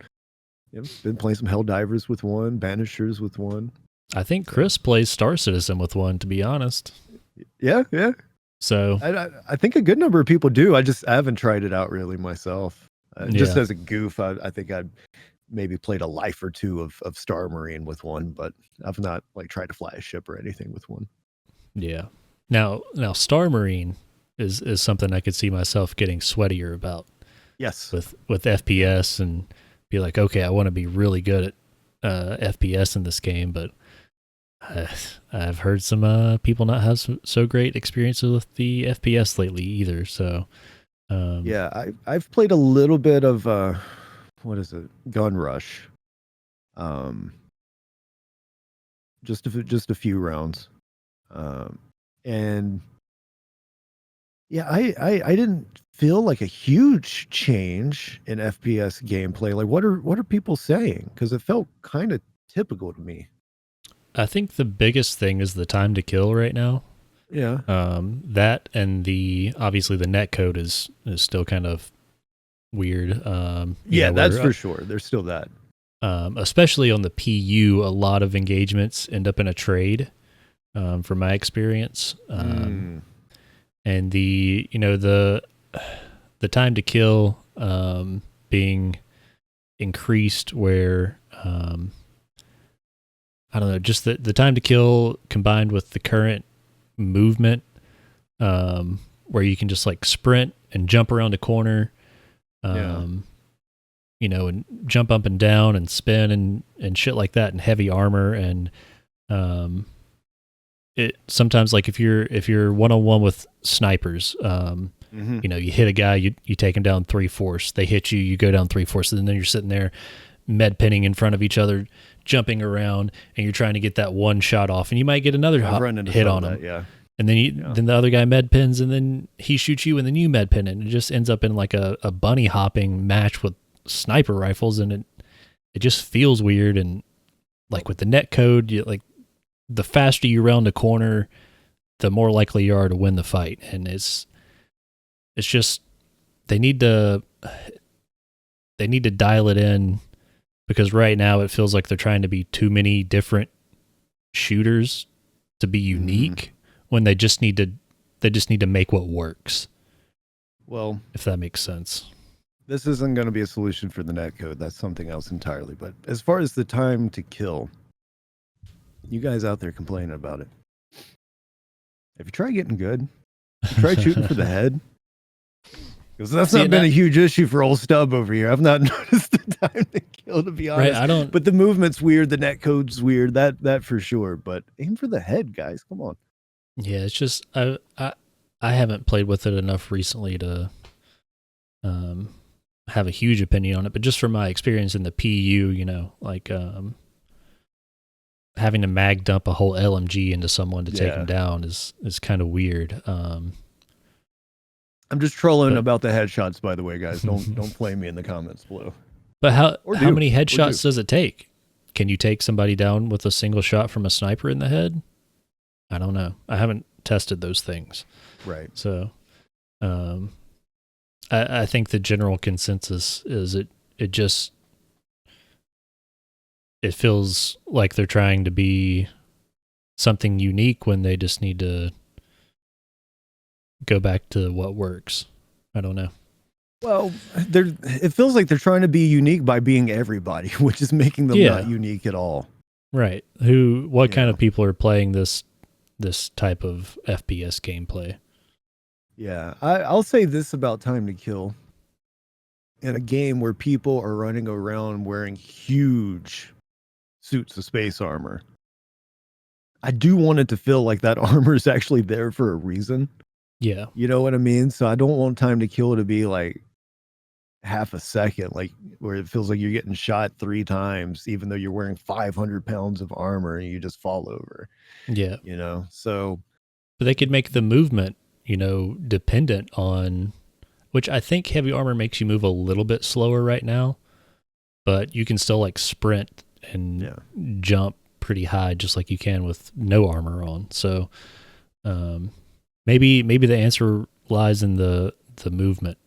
E: been playing some Helldivers with one, Banishers with one.
F: I think Chris plays Star Citizen with one, to be honest.
E: Yeah.
F: So
E: I think a good number of people do. I haven't tried it out really myself. Just as a goof, I think I'd maybe played a life or two of Star Marine with one, but I've not like tried to fly a ship or anything with one.
F: Yeah. Now Star Marine is something I could see myself getting sweatier about.
E: Yes.
F: With FPS and be like, okay, I want to be really good at FPS in this game, but I've heard some people not have so great experiences with the FPS lately either. So
E: I've played a little bit of what is it? Gun Rush. Just a few rounds. And yeah, I didn't feel like a huge change in FPS gameplay. Like what are people saying? Because it felt kind of typical to me.
F: I think the biggest thing is the time to kill right now.
E: Yeah.
F: That and obviously the net code is still kind of weird.
E: That's for sure. There's still that.
F: Especially on the PU, a lot of engagements end up in a trade, from my experience. And the time to kill being increased where I don't know, just the time to kill combined with the current movement, where you can just like sprint and jump around a corner, and jump up and down and spin and shit like that, and heavy armor. And it sometimes, like if you're one-on-one with snipers, you hit a guy, you take him down 3/4. They hit you, you go down 3/4, and then you're sitting there med pinning in front of each other, jumping around, and you're trying to get that one shot off, and you might get another hit on him. And then then the other guy med pins, and then he shoots you, and then you med pin, and it just ends up in like a bunny hopping match with sniper rifles, and it just feels weird. And like with the net code, like the faster you round a corner, the more likely you are to win the fight. And it's just they need to dial it in, because right now it feels like they're trying to be too many different shooters to be unique, when they just need to make what works.
E: Well,
F: if that makes sense.
E: This isn't going to be a solution for the netcode. That's something else entirely. But as far as the time to kill, You guys out there complaining about it. If you try getting good, try shooting for the head. Because that's not been a huge issue for old Stubb over here. I've not noticed the time to kill, to be honest.
F: Right, I don't.
E: But the movement's weird. The net code's weird. That for sure. But aim for the head, guys. Come on.
F: Yeah, it's just I haven't played with it enough recently to have a huge opinion on it. But just from my experience in the PU, you know, like having to mag dump a whole LMG into someone to take them down is kind of weird.
E: I'm just trolling about the headshots, by the way, guys. Don't flame me in the comments below.
F: But how many headshots does it take? Can you take somebody down with a single shot from a sniper in the head? I don't know. I haven't tested those things.
E: Right.
F: So I think the general consensus is it feels like they're trying to be something unique when they just need to go back to what works. I don't know.
E: Well, it feels like they're trying to be unique by being everybody, which is making them not unique at all. Right.
F: What kind of people are playing this type of FPS gameplay?
E: Yeah. I'll say this about Time to Kill. In a game where people are running around wearing huge suits of space armor, I do want it to feel like that armor is actually there for a reason.
F: Yeah.
E: You know what I mean? So I don't want Time to Kill to be like half a second, like where it feels like you're getting shot 3 times, even though you're wearing 500 pounds of armor and you just fall over.
F: Yeah.
E: You know, so.
F: But they could make the movement, you know, dependent on, which I think heavy armor makes you move a little bit slower right now, but you can still like sprint and jump pretty high just like you can with no armor on. So, maybe the answer lies in the movement,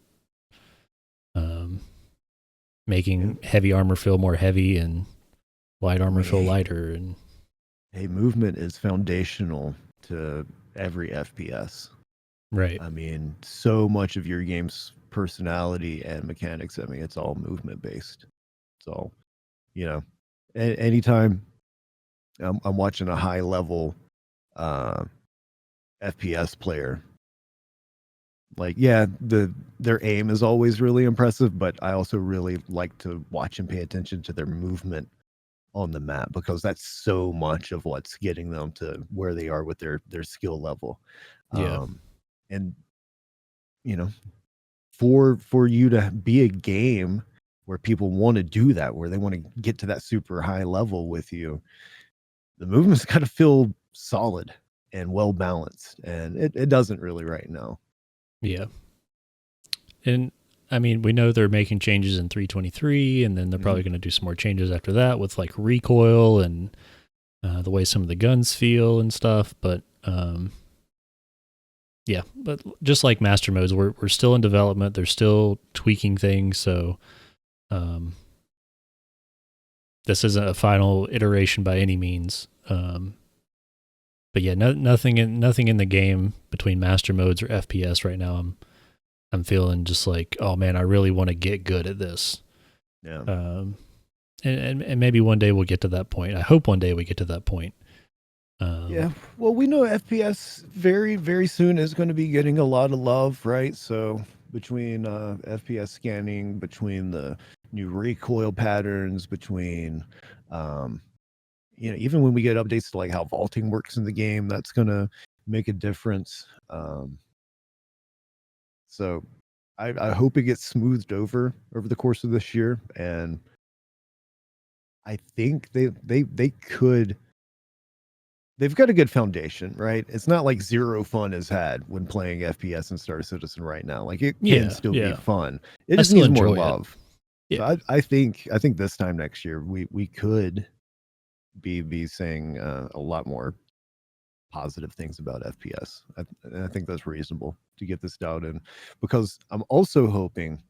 F: making heavy armor feel more heavy and light armor feel lighter. And
E: movement is foundational to every FPS.
F: Right.
E: I mean, so much of your game's personality and mechanics, I mean, it's all movement based. So, you know, anytime I'm watching a high level FPS player, like, their aim is always really impressive, but I also really like to watch and pay attention to their movement on the map, because that's so much of what's getting them to where they are with their skill level. And you know, for you to be a game where people want to do that, where they want to get to that super high level with you, the movement's got to feel solid and well balanced, and it doesn't really right now.
F: Yeah. And I mean, we know they're making changes in 3.23, and then they're probably going to do some more changes after that with like recoil and the way some of the guns feel and stuff. But but just like master modes, we're still in development. They're still tweaking things. So this isn't a final iteration by any means. But yeah, nothing in the game between master modes or FPS right now. I'm feeling just like, oh man, I really want to get good at this.
E: Yeah.
F: And maybe one day we'll get to that point. I hope one day we get to that point.
E: Yeah. Well, we know FPS very, very soon is going to be getting a lot of love, right? So between FPS scanning, between the new recoil patterns, between you know, even when we get updates to like how vaulting works in the game, that's going to make a difference. So I hope it gets smoothed over the course of this year. And I think they've got a good foundation, right? It's not like zero fun is had when playing FPS and Star Citizen right now. Like it can still be fun. It just needs more love. Yeah. So I think this time next year we could be saying a lot more positive things about FPS. I think that's reasonable to get this down in, because I'm also hoping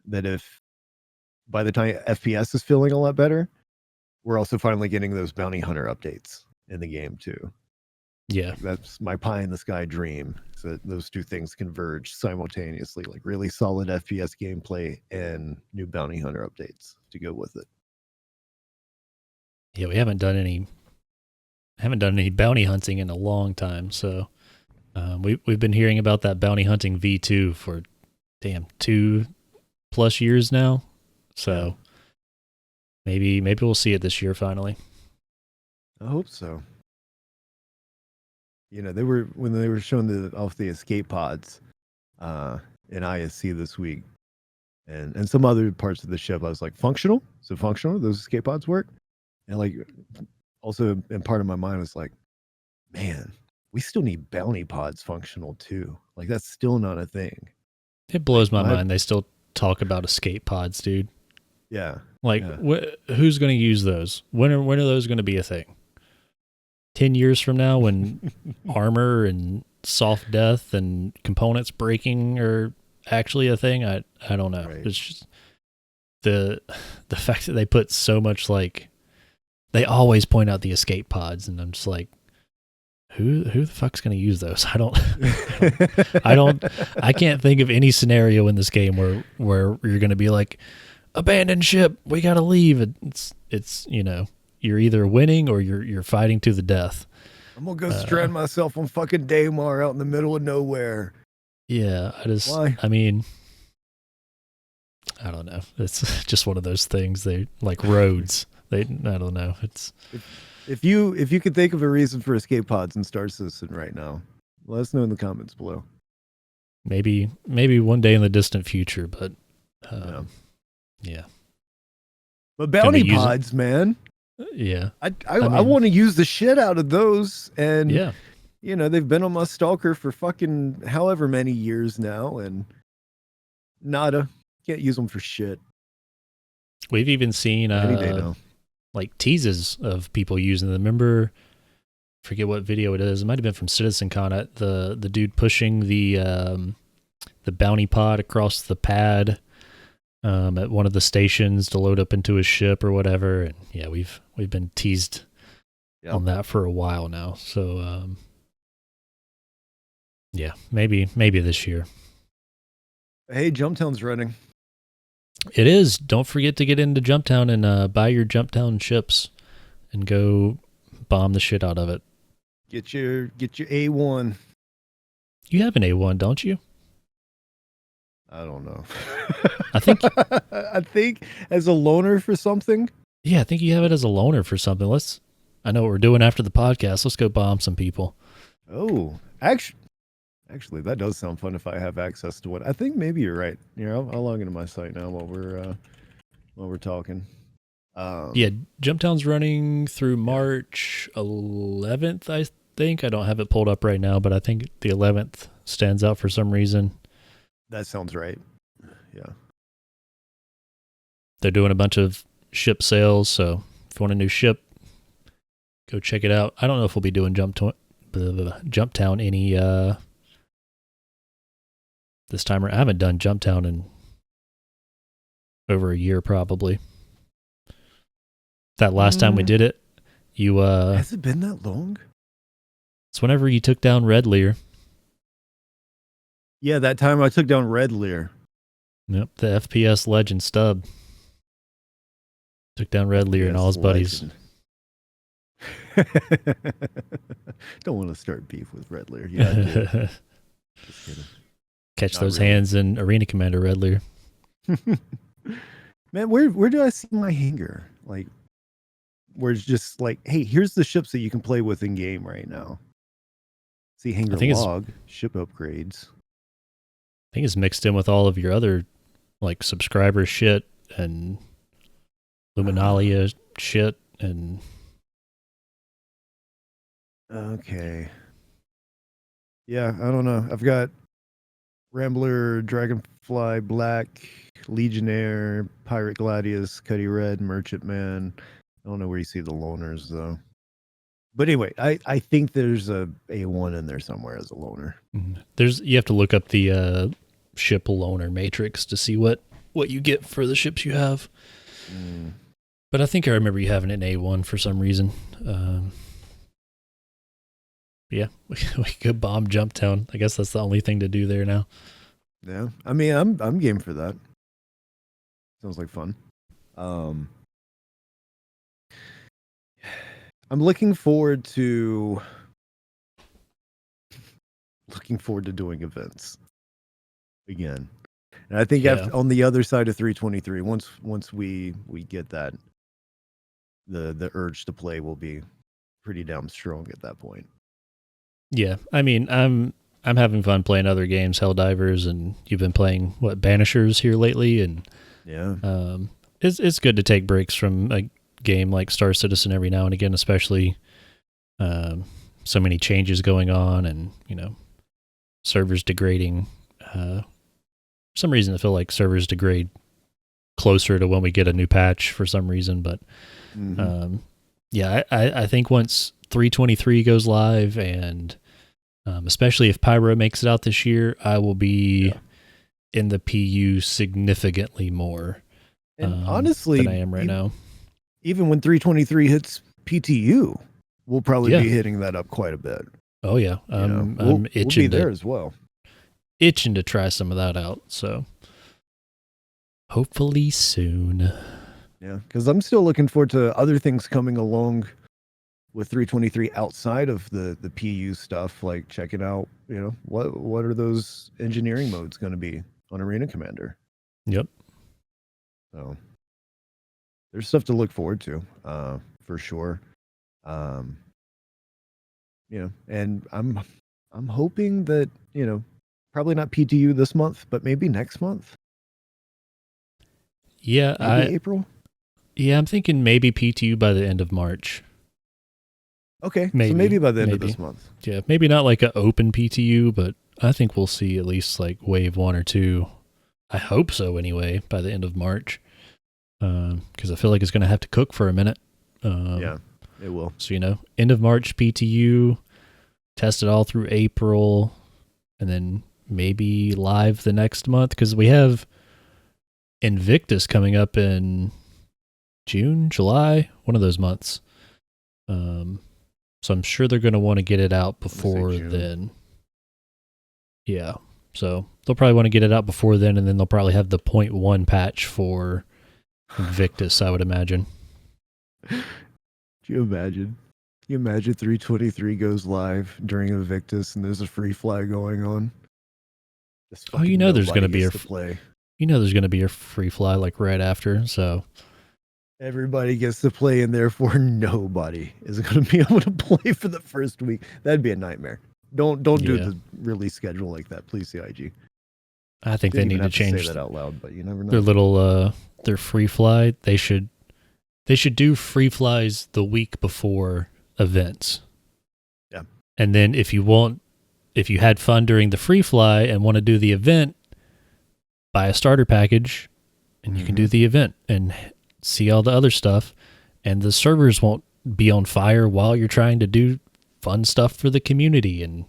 E: that if by the time FPS is feeling a lot better, we're also finally getting those bounty hunter updates in the game too.
F: Yeah.
E: Like, that's my pie in the sky dream. So that those two things converge simultaneously, like really solid FPS gameplay and new bounty hunter updates to go with it.
F: Yeah, we haven't done any haven't done any bounty hunting in a long time, so we've been hearing about that bounty hunting V2 for 2+ years now. So maybe we'll see it this year finally.
E: I hope so. You know, when they were showing off the escape pods in ISC this week, and some other parts of the ship, I was like, functional? So functional? Those escape pods work? And like, also in part of my mind was like, man, we still need bounty pods functional too. Like that's still not a thing.
F: It blows my mind. They still talk about escape pods, dude.
E: Yeah.
F: Like, who's going to use those? When are those going to be a thing? 10 years from now, when armor and soft death and components breaking are actually a thing, I don't know. Right. It's just the fact that they put so much, like, they always point out the escape pods, and I'm just like, who the fuck's going to use those? I can't think of any scenario in this game where you're going to be like, abandoned ship, we got to leave. It's you know, you're either winning or you're fighting to the death.
E: I'm going to go strand myself on fucking Daymar out in the middle of nowhere.
F: Yeah,
E: Why?
F: I mean, I don't know. It's just one of those things. They like roads. I don't know. It's
E: if you could think of a reason for escape pods in Star Citizen right now, let us know in the comments below.
F: Maybe one day in the distant future, but yeah.
E: But bounty pods, man.
F: Yeah.
E: I want to use the shit out of those, and
F: yeah,
E: you know, they've been on my stalker for fucking however many years now, and nada. Can't use them for shit.
F: We've even seen
E: any day now,
F: like teases of people using them. Remember, forget what video it is. It might have been from CitizenCon. The dude pushing the bounty pod across the pad at one of the stations to load up into his ship or whatever. And yeah, we've been teased on that for a while now. So yeah, maybe this year.
E: Hey, Jumptown's running.
F: It is. Don't forget to get into Jumptown and buy your Jumptown ships and go bomb the shit out of it.
E: Get your A1.
F: You have an A1, don't you?
E: I don't know.
F: I think
E: as a loaner for something.
F: Yeah, I think you have it as a loaner for something. I know what we're doing after the podcast. Let's go bomb some people.
E: Oh, actually, that does sound fun if I have access to it. I think maybe you're right. I'll log into my site now while we're talking.
F: Yeah, Jumptown's running through March 11th, I think. I don't have it pulled up right now, but I think the 11th stands out for some reason.
E: That sounds right. Yeah.
F: They're doing a bunch of ship sales, so if you want a new ship, go check it out. I don't know if we'll be doing Jumptown any this time. I haven't done Jumptown in over a year, probably. That last time we did it,
E: has it been that long?
F: It's whenever you took down Red Lear.
E: Yeah, that time I took down Red Lear.
F: Yep, the FPS legend Stubb took down Red Lear and all his buddies.
E: Don't want to start beef with Red Lear. Yeah, I do. Just kidding.
F: Catch Not those really. Hands in Arena Commander Red Lear.
E: Man, where do I see my hanger? Like, where it's just like, hey, here's the ships that you can play with in game right now. See hanger log, ship upgrades.
F: I think it's mixed in with all of your other like subscriber shit and Luminalia shit and.
E: Okay. Yeah, I don't know. I've got Rambler, Dragonfly Black, Legionnaire, Pirate Gladius, Cuddy Red, Merchantman. I don't know where you see the loaners though. But anyway, I think there's a A1 in there somewhere as a loaner.
F: You have to look up the ship loaner matrix to see what you get for the ships you have. But I think I remember you having an A1 for some reason. Yeah, we could bomb Jumptown. I guess that's the only thing to do there now.
E: Yeah, I mean, I'm game for that. Sounds like fun. I'm looking forward to doing events again. And I think
F: Yeah.
E: on the other side of 323, once we get that, the urge to play will be pretty damn strong at that point.
F: Yeah, I mean, I'm having fun playing other games, Helldivers, and you've been playing Banishers here lately, and
E: Yeah.
F: it's good to take breaks from a game like Star Citizen every now and again, especially so many changes going on, and servers degrading. For some reason, I feel like servers degrade closer to when we get a new patch for some reason, but yeah, I think once 323 goes live, and especially if Pyro makes it out this year, I will be in the PU significantly more
E: And honestly,
F: than I am right now.
E: Even when 323 hits PTU, we'll probably
F: Yeah.
E: be hitting that up quite a bit.
F: Oh yeah,
E: We'll
F: I'm
E: be
F: itching
E: there
F: to
E: as well.
F: try some of that out. So hopefully soon.
E: Yeah, because I'm still looking forward to other things coming along with 323 outside of the PU stuff, like checking out, what are those engineering modes going to be on Arena Commander?
F: Yep.
E: So there's stuff to look forward to, for sure. And I'm hoping that, probably not PTU this month, but maybe next month.
F: Yeah,
E: Maybe April.
F: Yeah, I'm thinking maybe PTU by the end of March.
E: Okay, so
F: Maybe,
E: maybe by the end of
F: maybe.
E: this month.
F: Yeah, maybe not like an open PTU, but I think we'll see at least like wave 1 or 2. I hope so anyway, by the end of March. Because I feel like it's going to have to cook for a minute.
E: Yeah, it will.
F: So, end of March PTU, test it all through April, and then maybe live the next month. Because we have Invictus coming up in June, July, one of those months. So I'm sure they're going to want to get it out before then. Yeah. So they'll probably want to get it out before then, and then they'll probably have the 0.1 patch for Invictus, I would imagine.
E: Do you imagine? You imagine 323 goes live during Invictus and there's a free fly going on?
F: There's going to be
E: play.
F: There's going to be a free fly like right after, so
E: everybody gets to play, and therefore nobody is going to be able to play for the first week. That'd be a nightmare. Don't do the release schedule like that, please, CIG.
F: I think they need to change
E: that out loud, but you never know.
F: Their little their free fly. They should do free flies the week before events.
E: Yeah.
F: And then if you had fun during the free fly and want to do the event, buy a starter package and you can do the event and see all the other stuff, and the servers won't be on fire while you're trying to do fun stuff for the community, and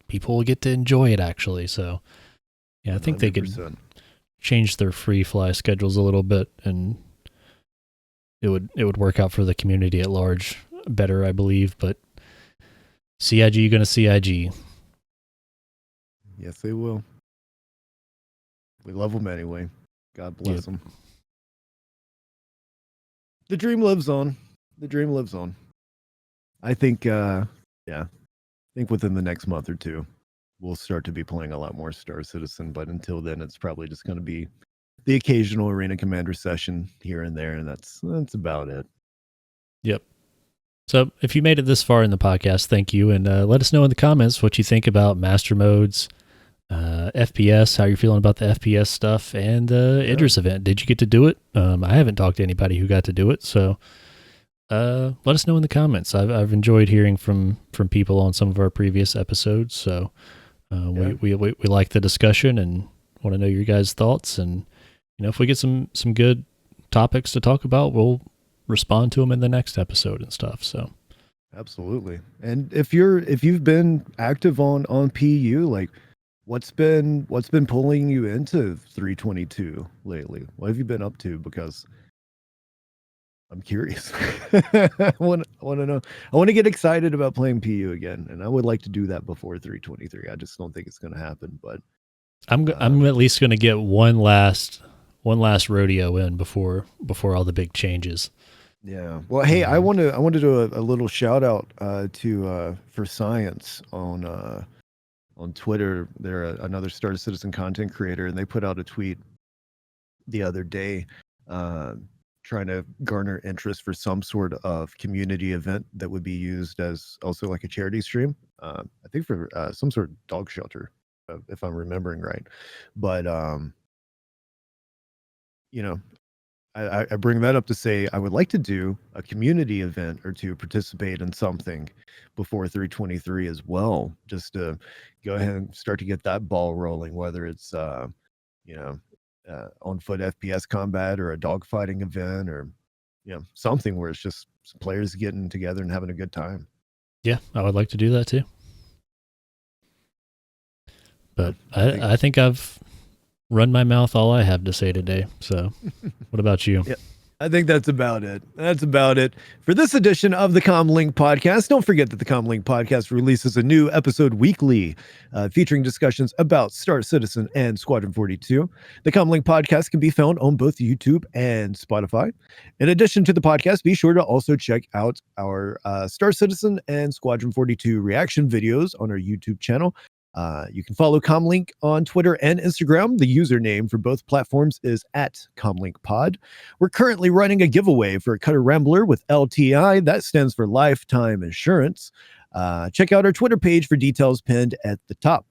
F: people will get to enjoy it actually. So yeah, I think 100%. They could change their free fly schedules a little bit, and it would work out for the community at large better, I believe. But CIG gonna CIG.
E: Yes, they will. We love them anyway. God bless them. The dream lives on. The dream lives on. I think, I think within the next month or two, we'll start to be playing a lot more Star Citizen. But until then, it's probably just going to be the occasional Arena Commander session here and there, and that's about it.
F: Yep. So if you made it this far in the podcast, thank you, and let us know in the comments what you think about master modes, FPS, how you're feeling about the FPS stuff, and Idris event. Did you get to do it? I haven't talked to anybody who got to do it, so let us know in the comments. I've enjoyed hearing from people on some of our previous episodes, so we like the discussion and want to know your guys' thoughts. And if we get some good topics to talk about, we'll respond to them in the next episode and stuff. So
E: absolutely. And if you've been active on PU, like, what's been pulling you into 322 lately? What have you been up to? Because I'm curious. I want to know. I want to get excited about playing PU again, and I would like to do that before 323. I just don't think it's going to happen. But
F: I'm at least going to get one last rodeo in before all the big changes.
E: Yeah. Well, hey, I want to do a little shout out to for science on Twitter. They're another Star Citizen content creator, and they put out a tweet the other day trying to garner interest for some sort of community event that would be used as also like a charity stream. I think for some sort of dog shelter, if I'm remembering right. But you know, I bring that up to say I would like to do a community event or to participate in something before 323 as well, just to go ahead and start to get that ball rolling, whether it's you know on foot FPS combat or a dogfighting event or something where it's just players getting together and having a good time.
F: Yeah, I would like to do that too. But I think I've run my mouth all I have to say today. So what about you?
E: Yeah, I think that's about it. That's about it for this edition of the CommLink Podcast. Don't forget that the CommLink Podcast releases a new episode weekly featuring discussions about Star Citizen and Squadron 42. The CommLink Podcast can be found on both YouTube and Spotify. In addition to the podcast, be sure to also check out our Star Citizen and Squadron 42 reaction videos on our YouTube channel. You can follow CommLink on Twitter and Instagram. The username for both platforms is @CommLinkPod. We're currently running a giveaway for a Cutter Rambler with LTI. That stands for Lifetime Insurance. Check out our Twitter page for details pinned at the top.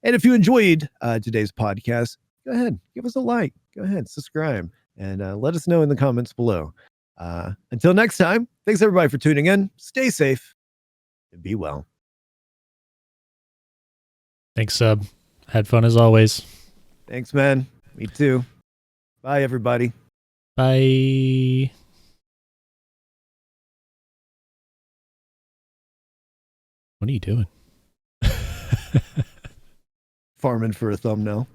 E: And if you enjoyed today's podcast, go ahead, give us a like. Go ahead, subscribe, and let us know in the comments below. Until next time, thanks everybody for tuning in. Stay safe and be well.
F: Thanks, Sub. Had fun as always.
E: Thanks, man. Me too. Bye, everybody.
F: Bye. What are you doing?
E: Farming for a thumbnail.